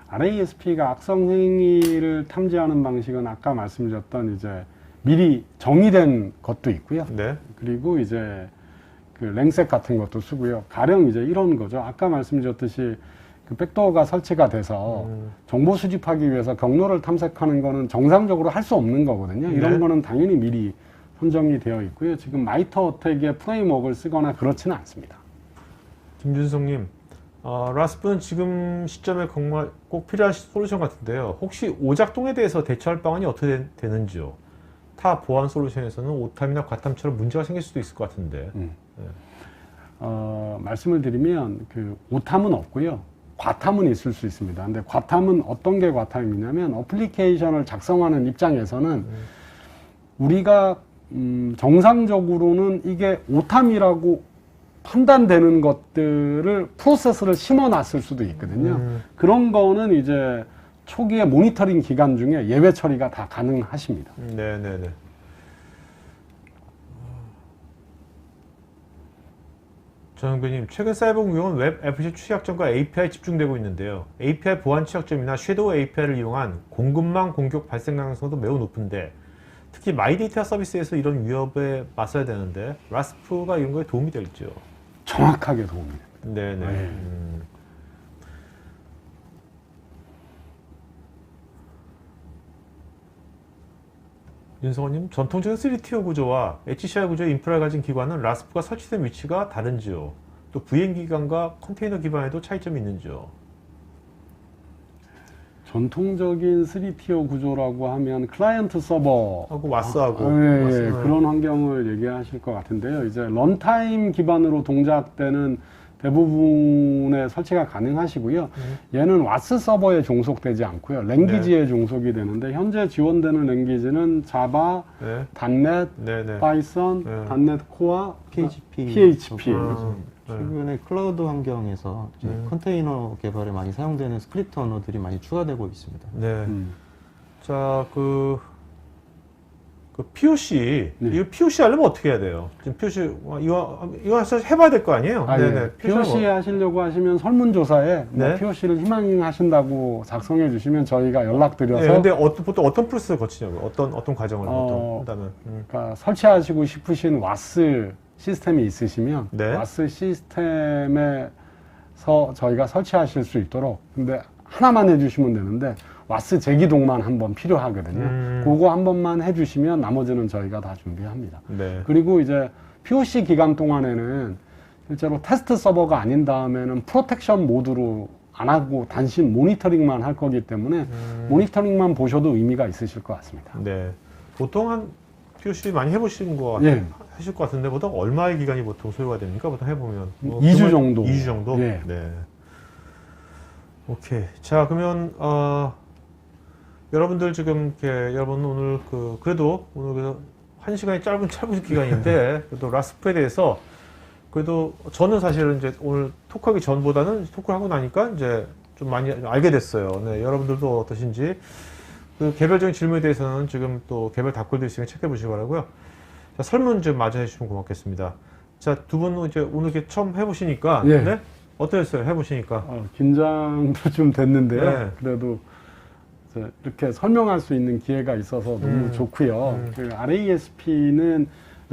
RASP가 악성 행위를 탐지하는 방식은 아까 말씀드렸던 이제 미리 정의된 것도 있고요. 네. 그리고 이제 그 랭색 같은 것도 쓰고요. 가령 이제 이런 거죠. 아까 말씀드렸듯이 그 백도어가 설치가 돼서 정보 수집하기 위해서 경로를 탐색하는 거는 정상적으로 할 수 없는 거거든요. 이런 네. 거는 당연히 미리 선정이 되어 있고요. 지금 마이터 어택의 프레임워크를 쓰거나 그렇지는 않습니다. 김준성님, 라스프는 지금 시점에 정말 꼭 필요한 솔루션 같은데요. 혹시 오작동에 대해서 대처할 방안이 어떻게 되는지요? 타 보안 솔루션에서는 오탐이나 과탐처럼 문제가 생길 수도 있을 것 같은데. 말씀을 드리면 그 오탐은 없고요. 과탐은 있을 수 있습니다. 근데 과탐은 어떤 게 과탐이냐면 어플리케이션을 작성하는 입장에서는 우리가 정상적으로는 이게 오탐이라고 판단되는 것들을 프로세스를 심어 놨을 수도 있거든요. 그런 거는 이제 초기에 모니터링 기간 중에 예외 처리가 다 가능하십니다. 네네네. 정영배님, 최근 사이버 공격은 웹 애플시 취약점과 API 집중되고 있는데요. API 보안 취약점이나 섀도우 API를 이용한 공급망 공격 발생 가능성도 매우 높은데, 특히 마이데이터 서비스에서 이런 위협에 맞서야 되는데 라스프가 이런 거에 도움이 될지요? 정확하게 도움이 됩니다. 네네. 네. 윤성원님, 전통적인 3티어 구조와 HCI 구조의 인프라를 가진 기관은 라스프가 설치된 위치가 다른지요? 또 VM 기반과 컨테이너 기반에도 차이점이 있는지요? 전통적인 3티어 구조라고 하면 클라이언트 서버 하고 와스하고 예, 와스는 그런 환경을 얘기하실 것 같은데요. 이제 런타임 기반으로 동작되는 대부분의 설치가 가능하시고요. 얘는 와스 서버에 종속되지 않고요. 랭귀지에 종속이 되는데 현재 지원되는 랭귀지는 자바, 네. .NET, 네네. 파이썬, 네. .NET 코어, PHP. PHP. 네. 최근에 클라우드 환경에서 이제 컨테이너 개발에 많이 사용되는 스크립트 언어들이 많이 추가되고 있습니다. 네. 음. 자, 그 POC, 네. 이거 POC 하려면 어떻게 해야 돼요? 지금 POC, 이거 사실 해봐야 될 거 아니에요? 예. POC 하시려고 하시면 설문조사에 네. POC를 희망하신다고 작성해 주시면 저희가 연락드려서 네, 근데 보통 어떤 프로세스를 거치냐고요? 어떤 과정을 보통 한다면? 그러니까 설치하시고 싶으신 와스 시스템이 있으시면 네. 와스 시스템에서 저희가 설치하실 수 있도록 근데 하나만 해주시면 되는데 와스 재기동만 한번 필요하거든요. 그거 한 번만 해주시면 나머지는 저희가 다 준비합니다. 네. 그리고 이제 POC 기간 동안에는 실제로 테스트 서버가 아닌 다음에는 프로텍션 모드로 안 하고 단신 모니터링만 할 거기 때문에 모니터링만 보셔도 의미가 있으실 것 같습니다. 네. 보통 한 POC 많이 해보신 거 같아요. 예. 하실 것 같은데 보통 얼마의 기간이 보통 소요가 됩니까? 보통 해보면 2주 정도. 2주 정도. 예. 네. 오케이. 자, 그러면 여러분들 지금 여러분 오늘 그래도 오늘 한 시간이 짧은 기간인데 그래도 라스프에 대해서 그래도 저는 사실은 이제 오늘 톡하기 전보다는 톡을 하고 나니까 이제 좀 많이 알게 됐어요. 네, 여러분들도 어떠신지 그 개별적인 질문에 대해서는 지금 또 개별 답글도 있으니까 체크해 보시기 바라고요. 자, 설문 좀 마저 해주시면 고맙겠습니다. 자, 두 분 이제 오늘 이렇게 처음 해보시니까 예. 네? 어떠셨어요? 해보시니까? 긴장도 좀 됐는데요. 네. 그래도 이렇게 설명할 수 있는 기회가 있어서 너무 좋고요. 그 RASP는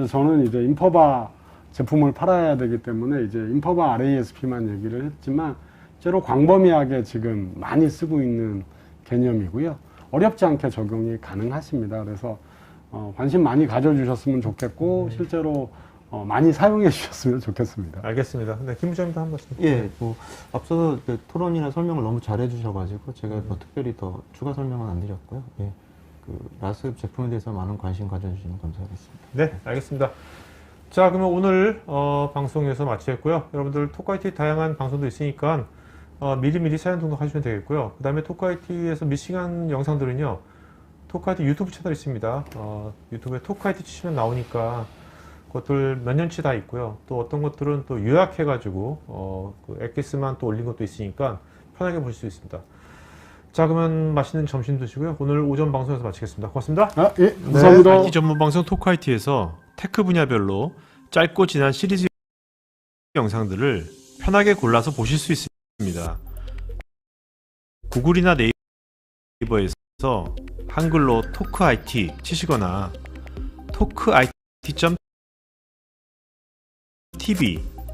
저는 이제 인퍼바 제품을 팔아야 되기 때문에 이제 인퍼바 RASP만 얘기를 했지만 실제로 광범위하게 지금 많이 쓰고 있는 개념이고요. 어렵지 않게 적용이 가능하십니다. 그래서 관심 많이 가져주셨으면 좋겠고 실제로 많이 사용해 주셨으면 좋겠습니다. 알겠습니다. 네, 김 부장님도 한 말씀. 예, 뭐 앞서서 그 토론이나 설명을 너무 잘해 주셔가지고 제가 뭐 특별히 더 추가 설명은 안 드렸고요. 예, 그 라스 제품에 대해서 많은 관심 가져주시면 감사하겠습니다. 네, 알겠습니다. 자, 그러면 오늘 방송에서 마치겠고요. 여러분들 톡화이티 다양한 방송도 있으니까 미리미리 사연 등록하시면 되겠고요. 그 다음에 토크IT에서 미싱한 영상들은요, 토크IT 유튜브 채널 있습니다. 유튜브에 토크IT 치시면 나오니까 그것들 몇 년치 다 있고요. 또 어떤 것들은 또 요약해가지고 그 엑기스만 또 올린 것도 있으니까 편하게 보실 수 있습니다. 자, 그러면 맛있는 점심 드시고요. 오늘 오전 방송에서 마치겠습니다. 고맙습니다. 예, 감사합니다. IT 전문 방송 토크IT에서 테크 분야별로 짧고 진한 시리즈 영상들을 편하게 골라서 보실 수 있습니다. 구글이나 네이버에서 한글로 토크IT 치시거나 토크IT.tv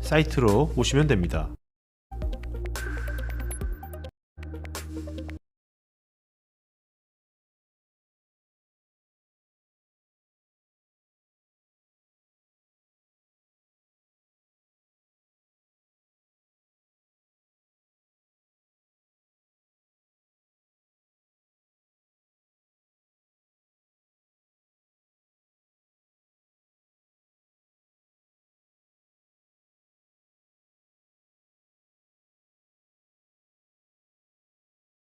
사이트로 오시면 됩니다.